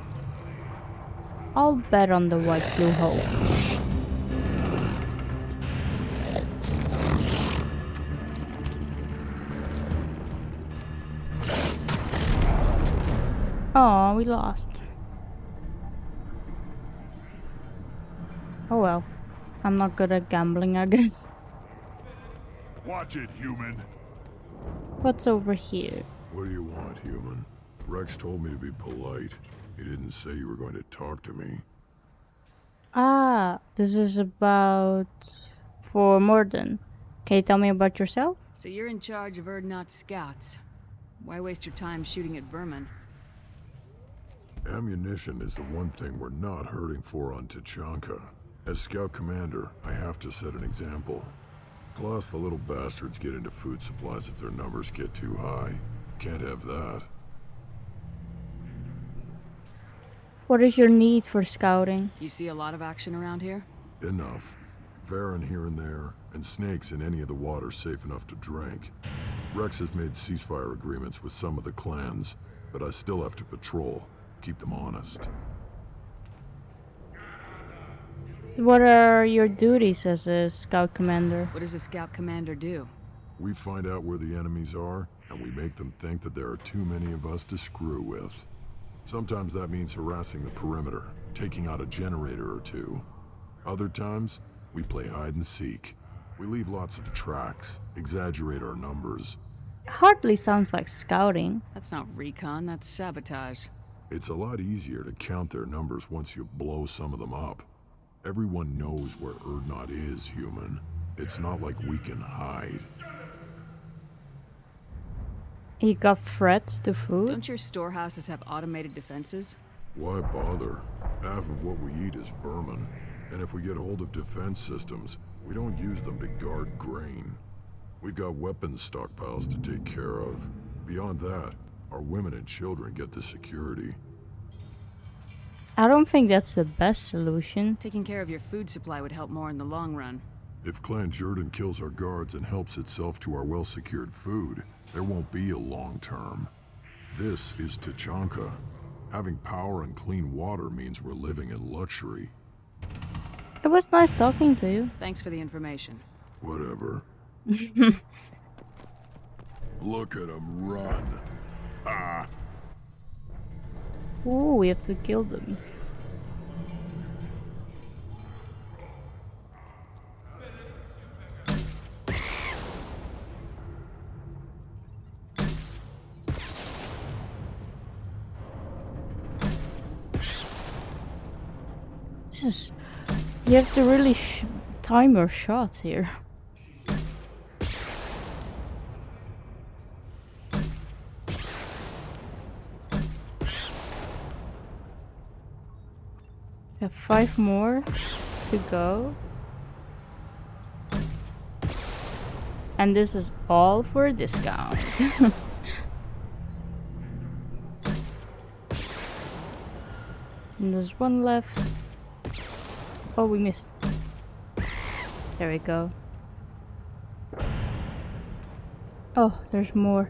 I'll bet on the white blue hope. Oh, we lost. Oh well. I'm not good at gambling, I guess. Watch it, human. What's over here? What do you want, human? Rex told me to be polite. He didn't say you were going to talk to me. Ah, this is about for Morden. Can you tell me about yourself? So you're in charge of Urdnot's scouts. Why waste your time shooting at vermin? Ammunition is the one thing we're not hurting for on Tuchanka. As scout commander, I have to set an example. Plus, the little bastards get into food supplies if their numbers get too high. Can't have that. What is your need for scouting? You see a lot of action around here? Enough. Varen here and there, and snakes in any of the water safe enough to drink. Rex has made ceasefire agreements with some of the clans, but I still have to patrol, keep them honest. What are your duties as a scout commander? What does a scout commander do? We find out where the enemies are, and we make them think that there are too many of us to screw with. Sometimes that means harassing the perimeter, taking out a generator or two. Other times, we play hide and seek. We leave lots of tracks, exaggerate our numbers. Hardly sounds like scouting. That's not recon, that's sabotage. It's a lot easier to count their numbers once you blow some of them up. Everyone knows where Urdnot is, human. It's not like we can hide. You got threats to food? Don't your storehouses have automated defenses? Why bother? Half of what we eat is vermin. And if we get hold of defense systems, we don't use them to guard grain. We've got weapons stockpiles to take care of. Beyond that, our women and children get the security. I don't think that's the best solution. Taking care of your food supply would help more in the long run. If Clan Jordan kills our guards and helps itself to our well-secured food, there won't be a long term. This is Tuchanka. Having power and clean water means we're living in luxury. It was nice talking to you. Thanks for the information. Whatever. Look at him run. Ah. Ooh, we have to kill them. This is... You have to really time your shots here. We have 5 more to go. And this is all for a discount. And there's one left. Oh, we missed. There we go. Oh, there's more.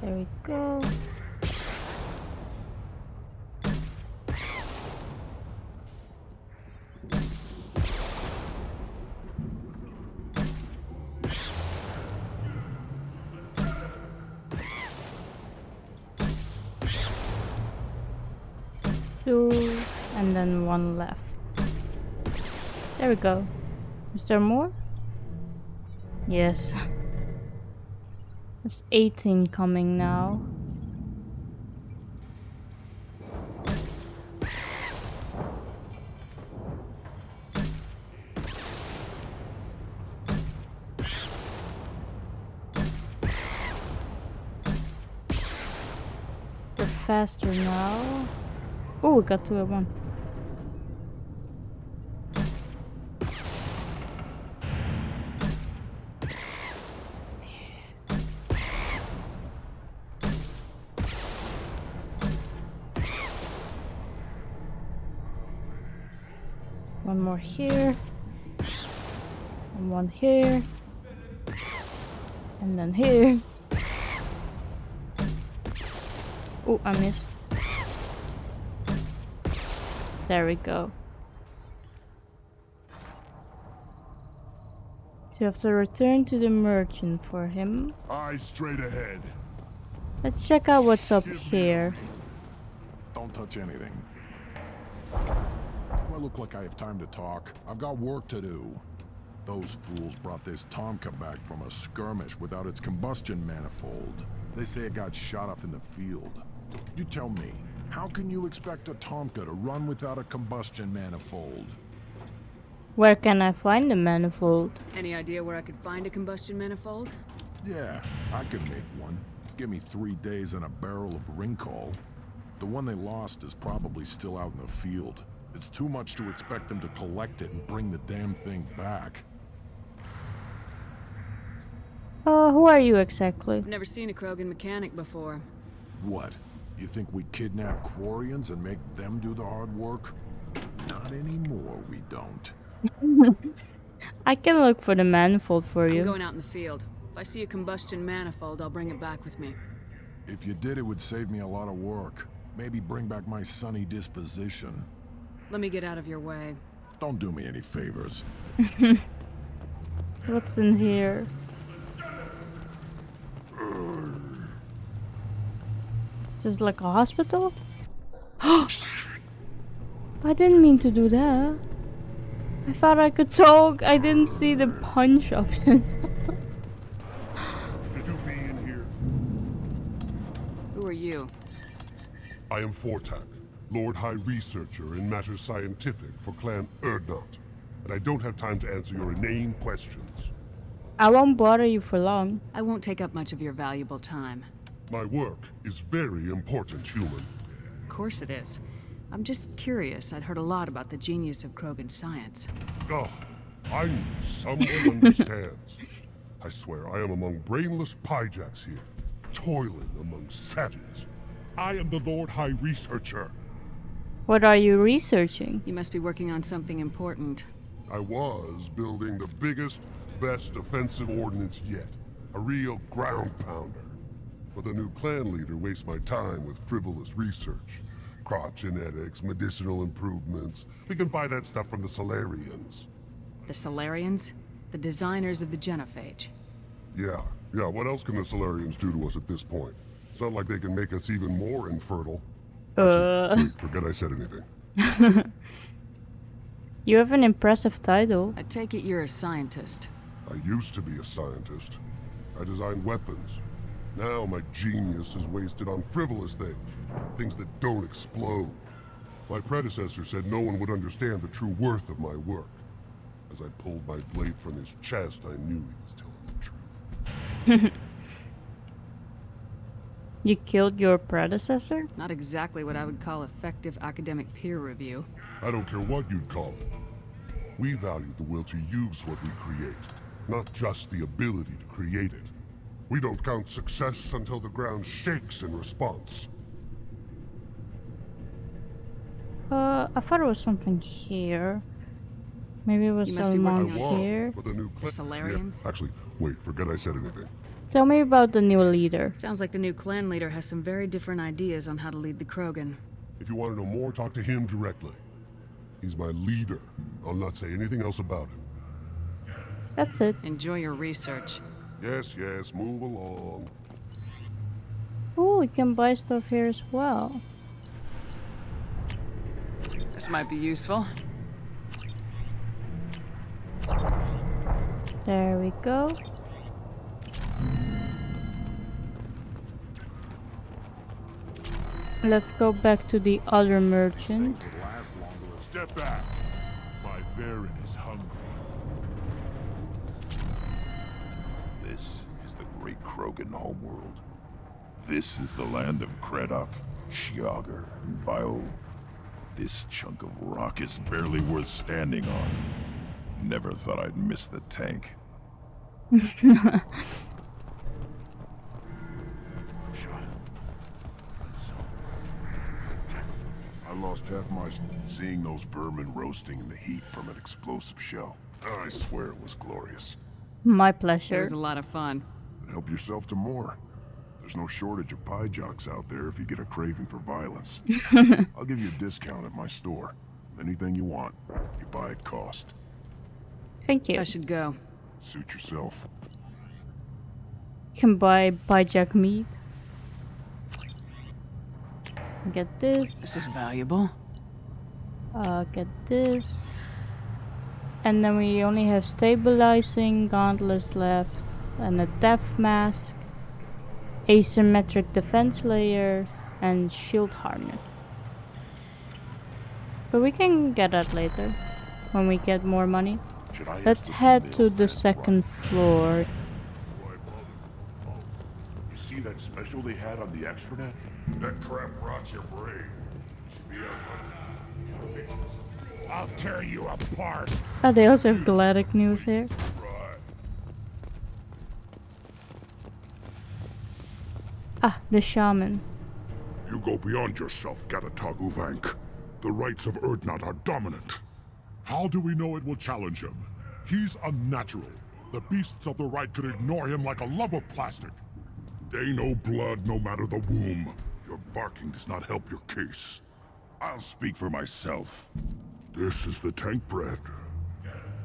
There we go. Two, and then one left. There we go. Is there more? Yes. There's 18 coming now. faster now. Oh, we got 2 at 1. One more here. And one here. And then here. Oh, I missed. There we go. So you have to return to the merchant for him. Eyes straight ahead. Let's check out what's up here. Don't touch anything. Do I look like I have time to talk? I've got work to do. Those fools brought this Tuchanka back from a skirmish without its combustion manifold. They say it got shot off in the field. You tell me, how can you expect a Tuchanka to run without a combustion manifold? Where can I find the manifold? Any idea where I could find a combustion manifold? Yeah, I could make one. Give me 3 days and a barrel of Rincol. The one they lost is probably still out in the field. It's too much to expect them to collect it and bring the damn thing back. Who are you exactly? I've never seen a Krogan mechanic before. What? You think we kidnap Quarians and make them do the hard work? Not anymore, we don't. I can look for the manifold for you. I'm going out in the field. If I see a combustion manifold, I'll bring it back with me. If you did, it would save me a lot of work. Maybe bring back my sunny disposition. Let me get out of your way. Don't do me any favors. What's in here? Is this like a hospital? I didn't mean to do that. I thought I could talk. I didn't see the punch option. Should you be in here? Who are you? I am Fortak, Lord High Researcher in matters scientific for Clan Urdnot, and I don't have time to answer your inane questions. I won't bother you for long. I won't take up much of your valuable time. My work is very important, human. Of course it is. I'm just curious. I'd heard a lot about the genius of Krogan science. Oh, finally, someone understands. I swear I am among brainless pyjacks here, toiling among savages. I am the Lord High Researcher. What are you researching? You must be working on something important. I was building the biggest, best offensive ordnance yet. A real ground pounder. But the new clan leader wastes my time with frivolous research. Crop genetics, medicinal improvements. We can buy that stuff from the Solarians. The Solarians? The designers of the genophage. Yeah, what else can the Solarians do to us at this point? It's not like they can make us even more infertile. Actually, wait, forget I said anything. You have an impressive title. I take it you're a scientist. I used to be a scientist. I designed weapons. Now my genius is wasted on frivolous things that don't explode. My predecessor said no one would understand the true worth of my work. As I pulled my blade from his chest, I knew he was telling the truth. You killed your predecessor? Not exactly what I would call effective academic peer review. I don't care what you'd call it. We value the will to use what we create, not just the ability to create it. We don't count success until the ground shakes in response. I thought it was something here. Maybe it was You must be someone working on here. But the new The Solarians? Yeah, actually, wait, forget I said anything. Tell me about the new leader. Sounds like the new clan leader has some very different ideas on how to lead the Krogan. If you want to know more, talk to him directly. He's my leader. I'll not say anything else about him. That's it. Enjoy your research. Yes, move along. Oh, we can buy stuff here as well. This might be useful. There we go. Let's go back to the other merchant. Step back. My Varen is hungry. This is the great Krogan homeworld. This is the land of Krogans. Jogger and Vile. This chunk of rock is barely worth standing on. Never thought I'd miss the tank. I lost half my seeing those vermin roasting in the heat from an explosive shell. I swear it was glorious. My It pleasure. was a lot of fun. Help yourself to more. There's no shortage of pie jocks out there if you get a craving for violence. I'll give you a discount at my store. Anything you want, you buy at cost. Thank you. I should go. Suit yourself. You can buy jack meat. Get this. This is valuable. Get this. And then we only have stabilizing gauntlets left. And a death mask. Asymmetric defense layer. And shield harness. But we can get that later. When we get more money. Let's head to the second floor. You see that special they had on the extranet? That crap rots your brain. Should be I'll tear you apart. Oh, they also have Galactic news here. Ah, the shaman. You go beyond yourself, Gatatog Uvank. The rights of Urdnot are dominant. How do we know it will challenge him? He's unnatural. The beasts of the Rite could ignore him like a lump of plastic. They know blood no matter the womb. Your barking does not help your case. I'll speak for myself. This is the tank bread.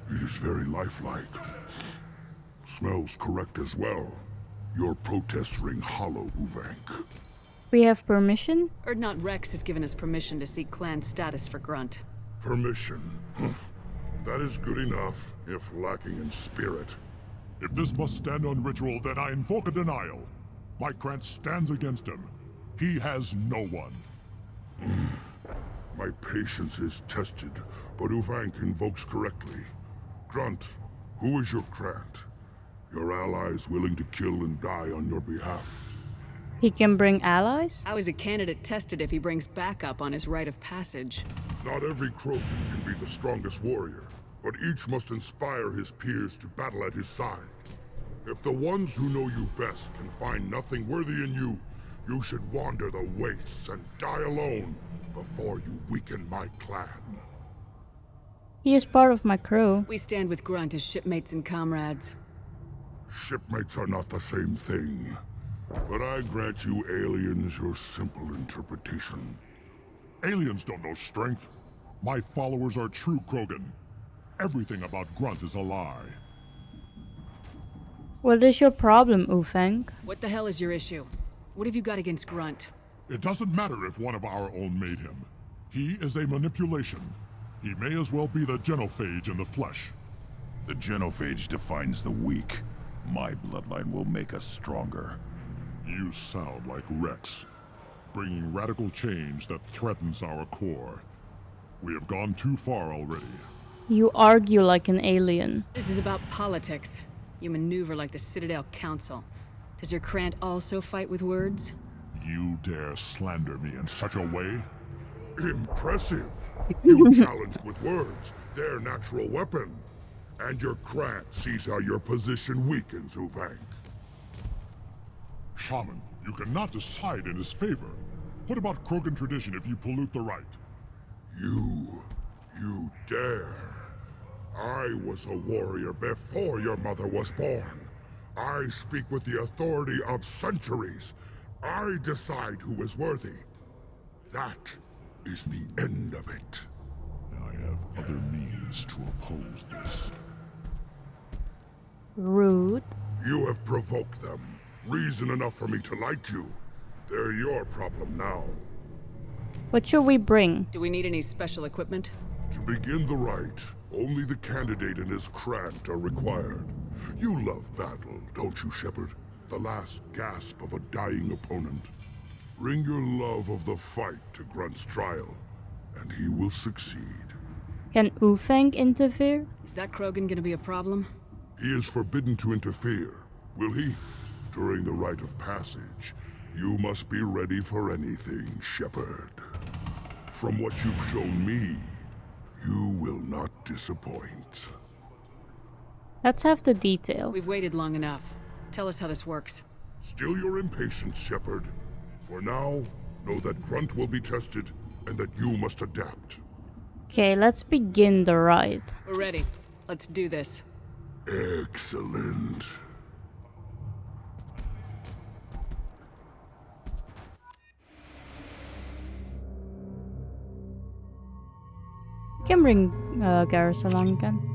It is very lifelike. Smells correct as well. Your protests ring hollow, Uvank. We have permission? Urdnot Rex has given us permission to seek clan status for Grunt. Permission. That is good enough, if lacking in spirit. If this must stand on ritual, then I invoke a denial. My Grant stands against him. He has no one. My patience is tested, but Uvank invokes correctly. Grunt, who is your Grant? Your allies willing to kill and die on your behalf. He can bring allies? How is a candidate tested if he brings backup on his rite of passage? Not every Krogan can be the strongest warrior, but each must inspire his peers to battle at his side. If the ones who know you best can find nothing worthy in you, you should wander the wastes and die alone before you weaken my clan. He is part of my crew. We stand with Grunt as shipmates and comrades. Shipmates are not the same thing. But I grant you aliens your simple interpretation. Aliens don't know strength. My followers are true Krogan. Everything about Grunt is a lie. What is your problem, Uvank? What the hell is your issue? What have you got against Grunt? It doesn't matter if one of our own made him. He is a manipulation. He may as well be the genophage in the flesh. The genophage defines the weak. My bloodline will make us stronger. You sound like Rex, bringing radical change that threatens our core. We have gone too far already. You argue like an alien. This is about politics. You maneuver like the Citadel Council. Does your Krant also fight with words? You dare slander me in such a way? Impressive. You challenged with words, their natural weapon. And your Krant sees how your position weakens, Uvank. Shaman, you cannot decide in his favor. What about Krogan tradition if you pollute the Rite? You dare. I was a warrior before your mother was born. I speak with the authority of centuries. I decide who is worthy. That is the end of it. I have other means to oppose this. Rude. You have provoked them. Reason enough for me to like you. They're your problem now. What should we bring? Do we need any special equipment? To begin the Rite, only the candidate and his Krant are required. You love battle, don't you, Shepard? The last gasp of a dying opponent. Bring your love of the fight to Grunt's trial, and he will succeed. Can Uvank interfere? Is that Krogan gonna be a problem? He is forbidden to interfere, will he? During the Rite of Passage, You must be ready for anything, Shepard. From what you've shown me, you will not disappoint. Let's have the details. We've waited long enough. Tell us how this works. Still your impatience, Shepard. For now, know that Grunt will be tested, and that you must adapt. Okay, let's begin the ride. We're ready. Let's do this. Excellent. You can bring Garrus along again.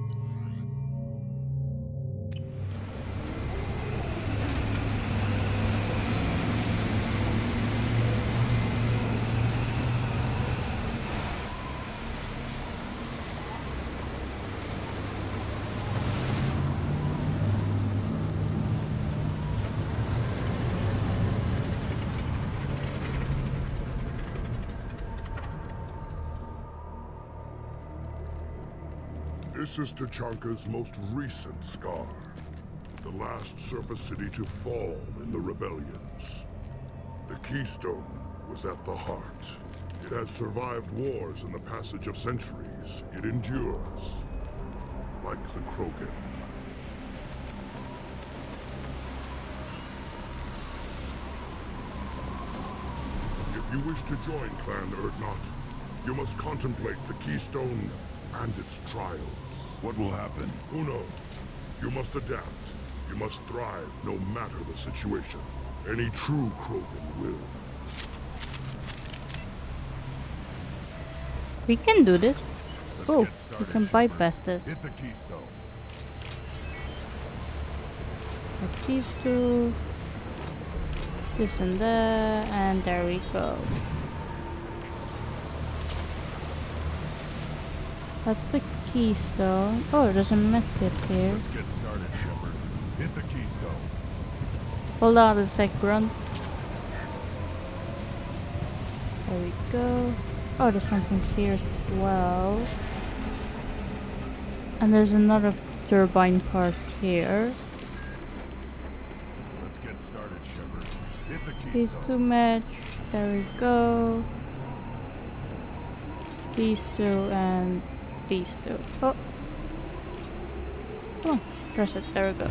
This is Tuchanka's most recent scar. The last surface city to fall in the rebellions. The Keystone was at the heart. It has survived wars and the passage of centuries. It endures. Like the Krogan. If you wish to join Clan Urdnot, you must contemplate the Keystone and its trials. What will happen? Who knows? You must adapt. You must thrive no matter the situation. Any true Krogan will. We can do this. Oh, we can bypass this. Hit the keystone. Like these two. This and that, and there we go. That's the keystone. Oh, there's a medkit here. Let's get started, Shepard. Hit the keystone. Hold on a sec, Grunt. There we go. Oh, there's something here as well. And there's another turbine part here. Let's get started, Shepard. Hit the keystone. These two match. There we go. These two and these two. Oh. Come on. Press it. There we go.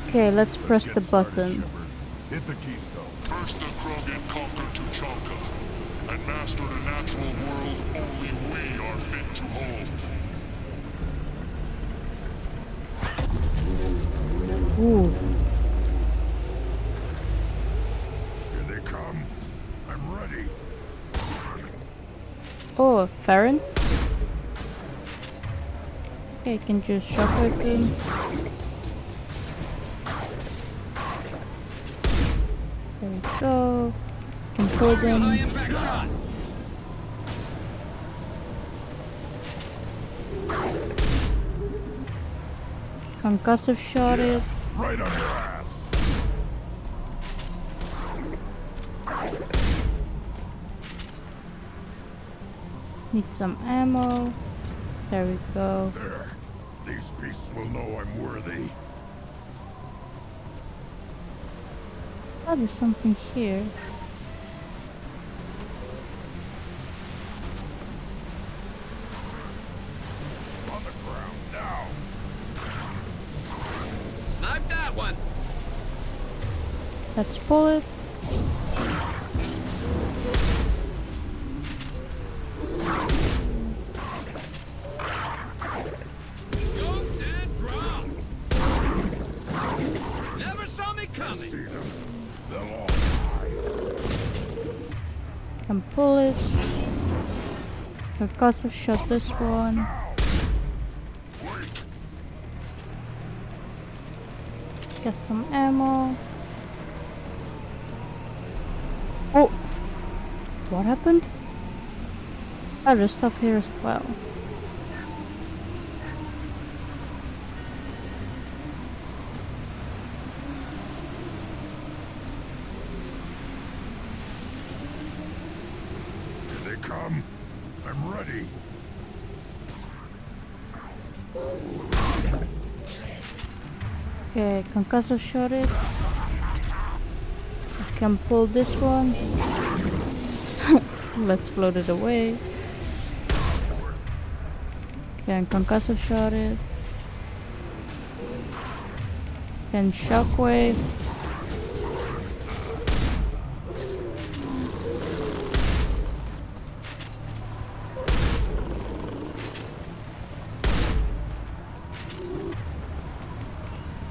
Okay, let's press the button. Hit the keystone. First the Krogan conquered Tuchanka and mastered a natural world only we are fit to hold. Ooh. Here they come. I'm ready. Oh, Farron? Okay, I can just Shepard him. There we go. Can pull them. Concussive shot it. Right on your ass. Need some ammo. There we go. There. These beasts will know I'm worthy. Oh, there's something here. On the ground now. Snipe that one. Let's pull it. Scoped and dropped. Never saw me coming. See them. They'll all Can pull it. Concussive shot this one. Get some ammo. Oh! What happened? Oh, there's stuff here as well. Here they come. I'm ready. Okay, concussive shot it. I can pull this one. Let's float it away. Okay, and concussive shot it. And shockwave.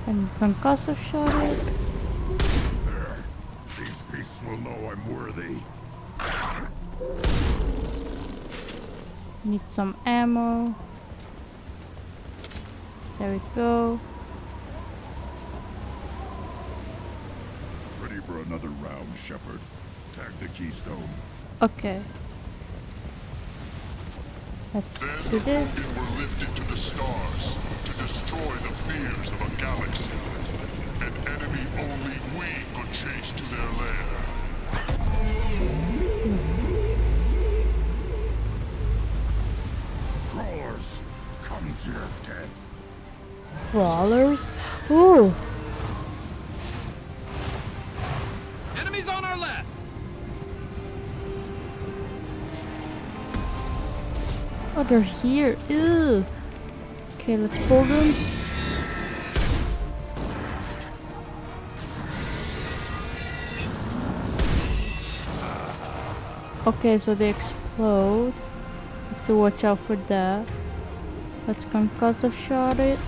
And concussive shot it. There. These beasts will know I'm worthy. Need some ammo. There we go. Ready for another round, Shepard. Tag the keystone. Okay. Let's do this. Then the were lifted to the stars to destroy the fears of a galaxy. An enemy only we could chase to their lair. Crawlers, come to your death. Crawlers? Ooh. Enemies on our left! Oh, they're here. Ew. Okay, let's pull them. Okay, so they explode. Have to watch out for that. Let's concussive shot it.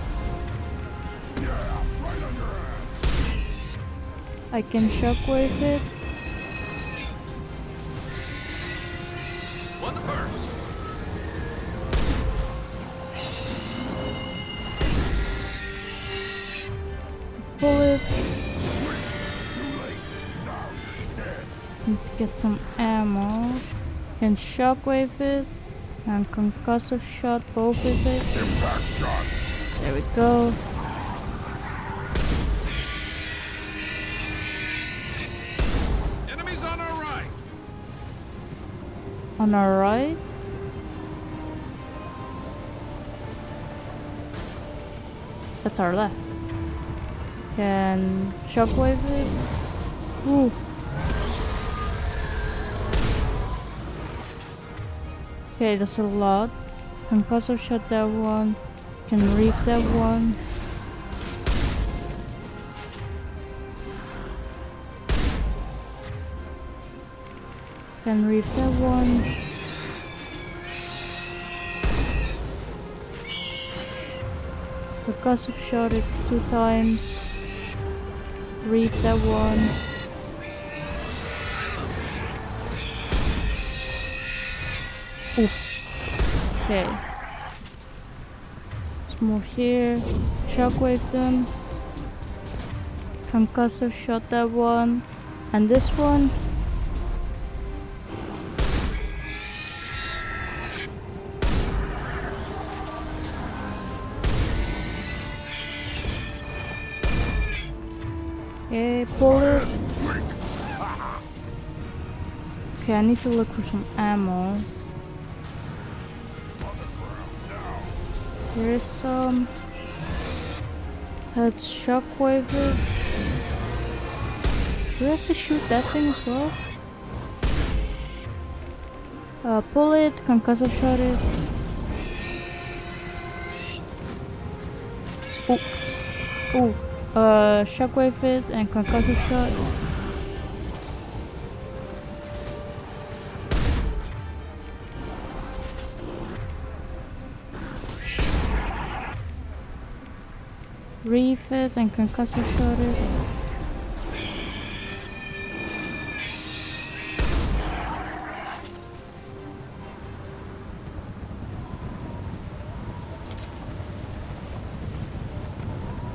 I can shockwave it. On the burn! Pull it. Need to get some ammo. Can shockwave it. And concussive shot both of it. Impact shot. There we go. Enemies on our right! On our right. That's our left. Can shockwave it. Ooh. Okay, that's a lot. Concussive shot that one. Can reef that one. Can reef that one. Concussive shot it 2 times. Reef that one. Oof. Okay. There's more here. Shockwave them. Concussive shot that one. And this one. Okay, pull it. Okay, I need to look for some ammo. There is some. Let's shockwave it. Do we have to shoot that thing as well? Pull it, concussive shot it. Ooh. Shockwave it and concussive shot. Reef it and concussive shot it.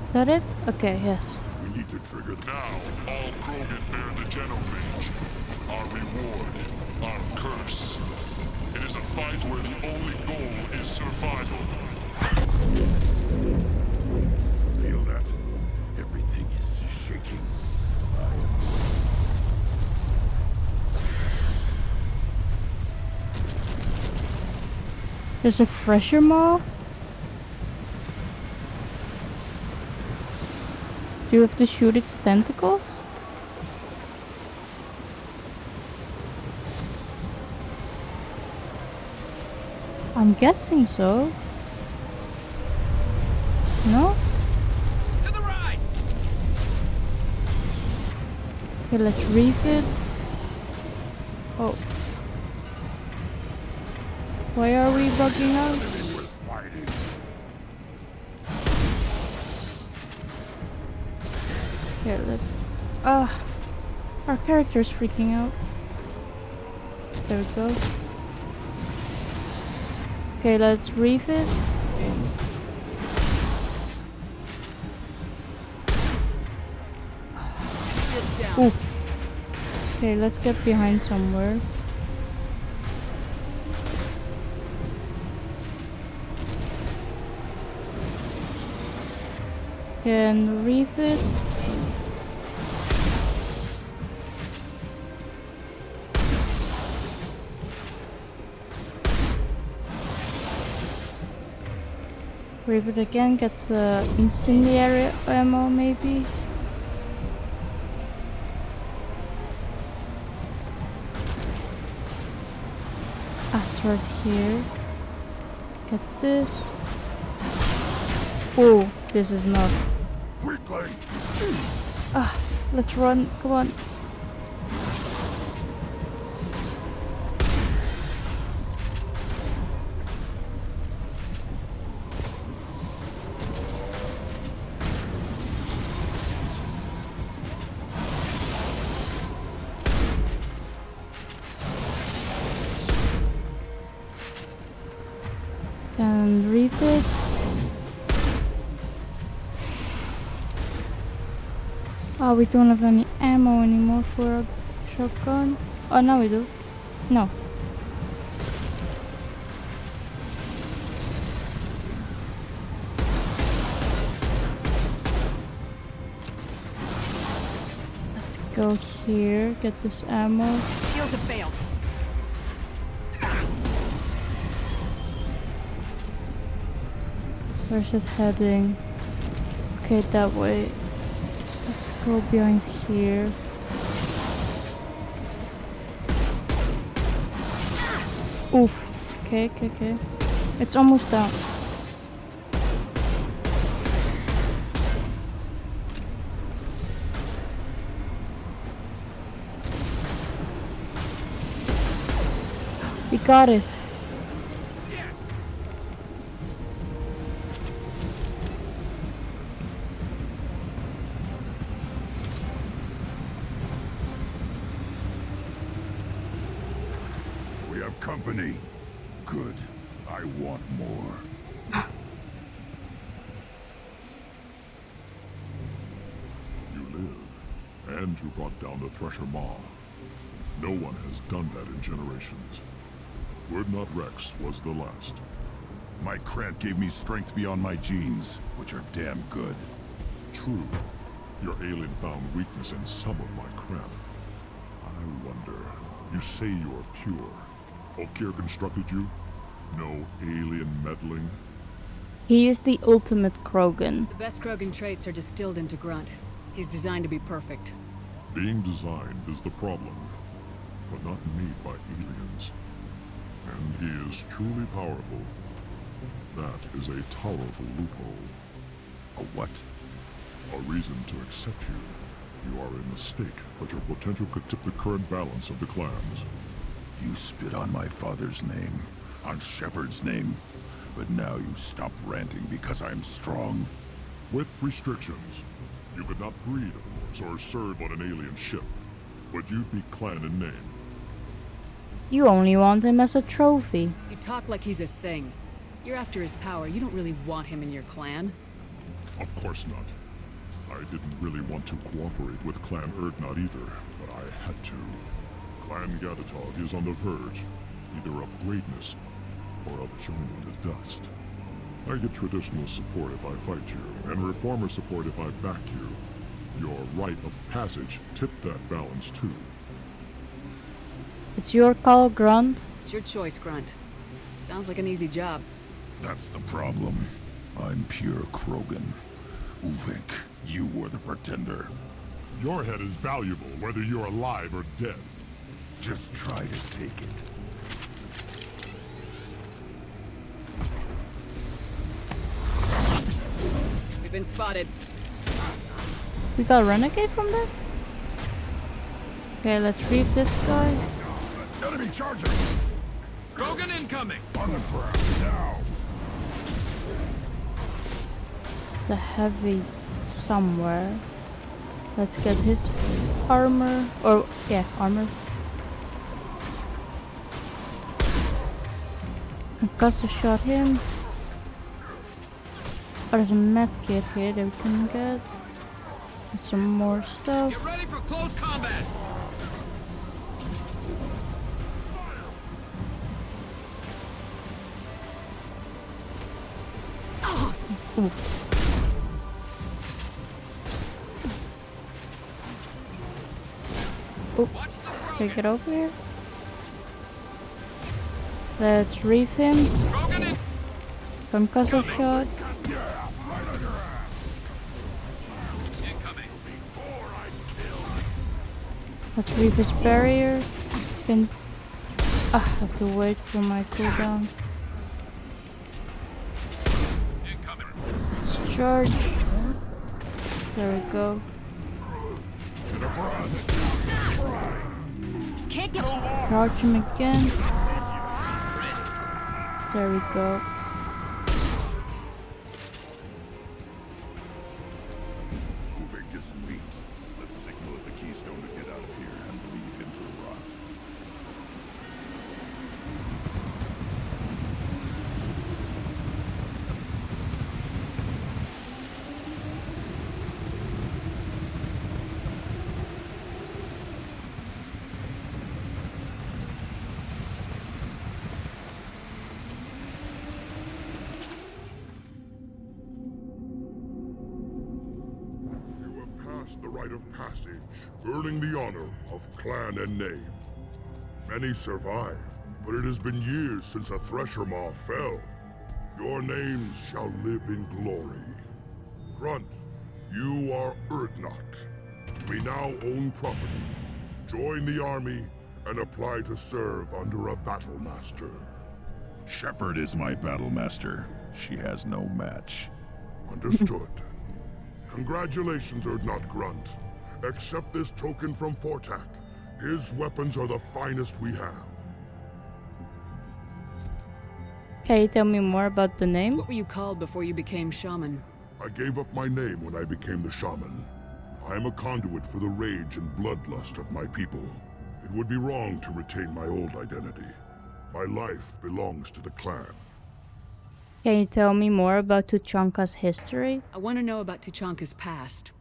Is that it? Okay, yes. We need to trigger them. Now, all Krogan bear the genophage. Our reward, our curse. It is a fight where the only goal is survival. Feel that? Everything is shaking. There's a fresher maw? Do you have to shoot its tentacle? I'm guessing so. No? To the right! Okay, let's refit. Oh. Why are we bugging out? Okay, let's... our character's freaking out. There we go. Okay, let's refit. Oof. Okay, let's get behind somewhere. Can refit. Refit again, get the incendiary ammo maybe. Ah, it's right here. Get this. Oh, this is not. Ah, let's run. Come on. And refit. Oh, we don't have any ammo anymore for a shotgun. Oh, now we do. No. Let's go here, get this ammo. Shields have failed. Where's it heading? Okay, that way. Let's go behind here. Oof. Okay, okay, okay. It's almost down. We got it. Company. Good. I want more. You live, and you brought down the Thresher Maw. No one has done that in generations. Word Not Rex was the last. My cramp gave me strength beyond my genes, which are damn good. True, your alien found weakness in some of my cramp. I wonder, you say you're pure. Okir constructed you? No alien meddling? He is the ultimate Krogan. The best Krogan traits are distilled into Grunt. He's designed to be perfect. Being designed is the problem, but not made by aliens. And he is truly powerful. That is a tolerable loophole. A what? A reason to accept you. You are a mistake, but your potential could tip the current balance of the clans. You spit on my father's name, on Shepard's name, but now you stop ranting because I'm strong. With restrictions. You could not breed, of course, or serve on an alien ship, but you'd be clan in name. You only want him as a trophy. You talk like he's a thing. You're after his power. You don't really want him in your clan. Of course not. I didn't really want to cooperate with Clan Erdnot either, but I had to. Clan Gatatog is on the verge, either of greatness or of joining the dust. I get traditional support if I fight you, and reformer support if I back you. Your rite of passage tipped that balance too. It's your call, Grunt. It's your choice, Grunt. Sounds like an easy job. That's the problem. I'm pure Krogan. Uvik, you were the pretender. Your head is valuable, whether you're alive or dead. Just try to take it. We've been spotted. We got renegade from there? Okay, let's reef this guy. Enemy charger! Krogan incoming! On the ground, now! The heavy somewhere. Let's get his armor. Or, yeah, armor. Concussor shot him. Oh, there's a med kit here that we can get. And some more stuff. Get ready for close combat! Ooh. Oh, take it over here. Let's reef him. Concussor shot. Let's reef his barrier. Can I have to wait for my cooldown. Let's charge. There we go. Charge him again. There we go. Uvik is meat. Let's signal at the keystone to get out of here and leave him to rot. The rite of passage, earning the honor of clan and name. Many survive, but it has been years since a Thresher Maw fell. Your names shall live in glory. Grunt, you are Urdnot. We now own property. Join the army and apply to serve under a battle master. Shepard is my battle master. She has no match. Understood. Congratulations, Urdnot Grunt. Accept this token from Fortak. His weapons are the finest we have. Can you tell me more about the name? What were you called before you became shaman? I gave up my name when I became the shaman. I am a conduit for the rage and bloodlust of my people. It would be wrong to retain my old identity. My life belongs to the clan. Can you tell me more about Tuchanka's history? I want to know about Tuchanka's past.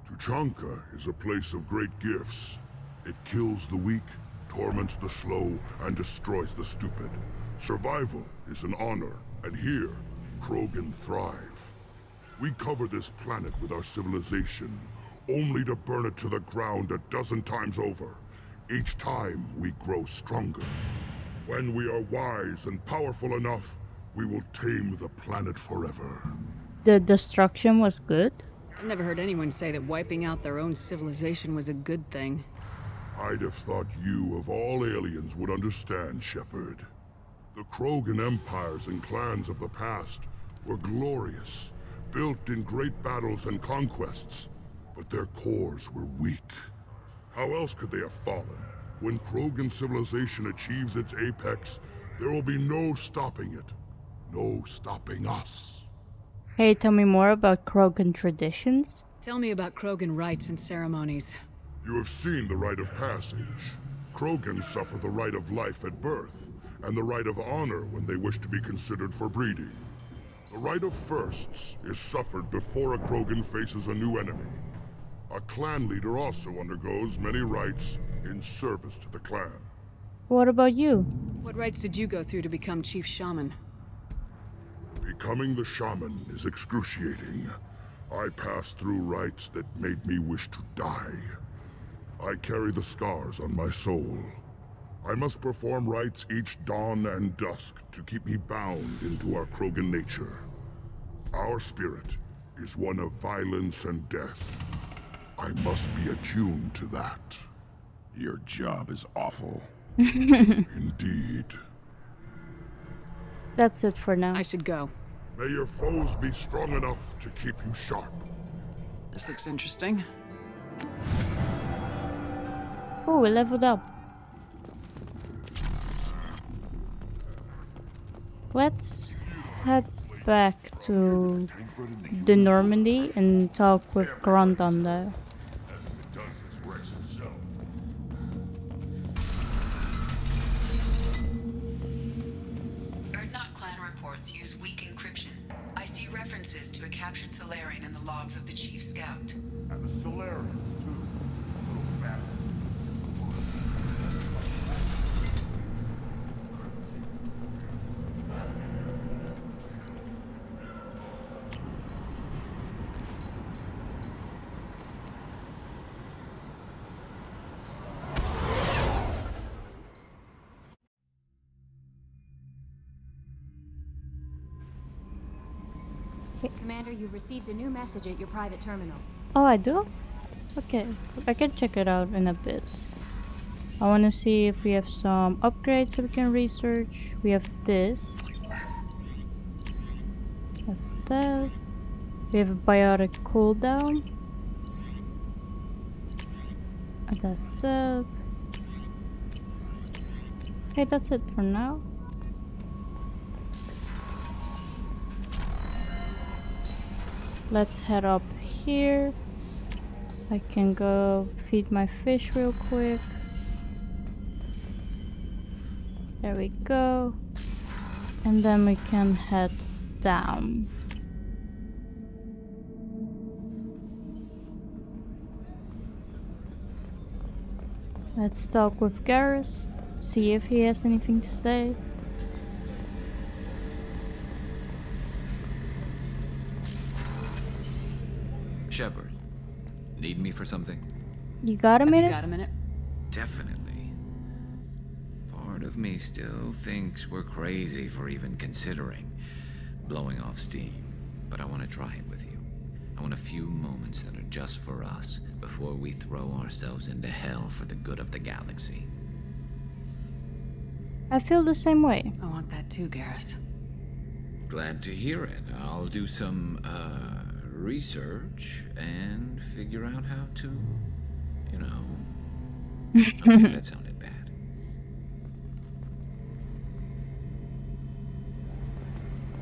Tuchanka is a place of great gifts. It kills the weak, torments the slow, and destroys the stupid. Survival is an honor, and here, Krogan thrive. We cover this planet with our civilization, only to burn it to the ground 12 times over. Each time, we grow stronger. When we are wise and powerful enough, we will tame the planet forever. The destruction was good? I've never heard anyone say that wiping out their own civilization was a good thing. I'd have thought you, of all aliens, would understand, Shepard. The Krogan empires and clans of the past were glorious, built in great battles and conquests, but their cores were weak. How else could they have fallen? When Krogan civilization achieves its apex, there will be no stopping it. No stopping us. Can you tell me more about Krogan traditions? Tell me about Krogan rites and ceremonies. You have seen the rite of passage. Krogans suffer the rite of life at birth, and the rite of honor when they wish to be considered for breeding. The rite of firsts is suffered before a Krogan faces a new enemy. A clan leader also undergoes many rites in service to the clan. What about you? What rites did you go through to become Chief Shaman? Becoming the shaman is excruciating. I passed through rites that made me wish to die. I carry the scars on my soul. I must perform rites each dawn and dusk to keep me bound into our Krogan nature. Our spirit is one of violence and death. I must be attuned to that. Your job is awful. Indeed. That's it for now. I should go. May your foes be strong enough to keep you sharp. This looks interesting. Oh, we leveled up. Let's head back to the Normandy and talk with Grunt on there. Clan reports use weak encryption. I see references to a captured Solarian in the logs of the Chief Scout. And the Solarians, too. Little bastards. Commander, you've received a new message at your private terminal. Oh, I do? Okay, I can check it out in a bit. I want to see if we have some upgrades that we can research. We have this. That's that. We have a biotic cooldown. And that's that. Okay, that's it for now. Let's head up here. I can go feed my fish real quick. There we go. And then we can head down. Let's talk with Garrus. See if he has anything to say. Shepard, need me for something? You got a minute? You got a minute? Definitely. Part of me still thinks we're crazy for even considering blowing off steam, but I want to try it with you. I want a few moments that are just for us before we throw ourselves into hell for the good of the galaxy. I feel the same way. I want that too, Garrus. Glad to hear it. I'll do some, research and figure out how to, you know. Okay, that sounded bad.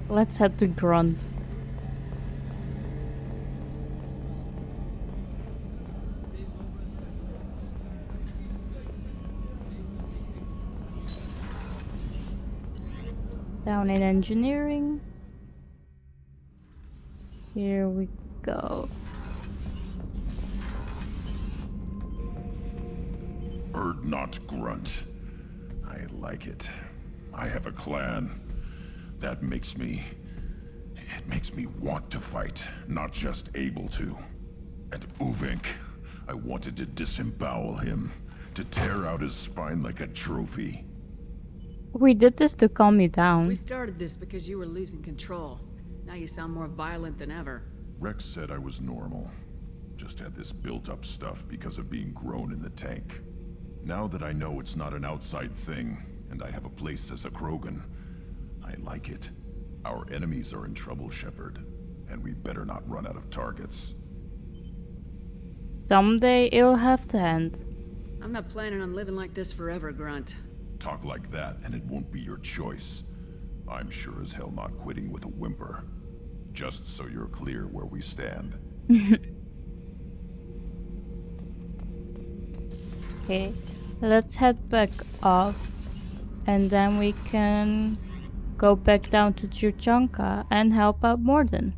Let's head to Grunt. Down in engineering. Here we go. Heard not, Grunt. I like it. I have a clan. That makes me... It makes me want to fight, not just able to. And Uvink, I wanted to disembowel him, to tear out his spine like a trophy. We did this to calm you down. We started this because you were losing control. Now you sound more violent than ever. Rex said I was normal. Just had this built-up stuff because of being grown in the tank. Now that I know it's not an outside thing, and I have a place as a Krogan, I like it. Our enemies are in trouble, Shepard, and we better not run out of targets. Someday it'll have to end. I'm not planning on living like this forever, Grunt. Talk like that, and it won't be your choice. I'm sure as hell not quitting with a whimper. Just so you're clear where we stand. Okay, let's head back up, and then we can go back down to Tuchanka and help out Morden.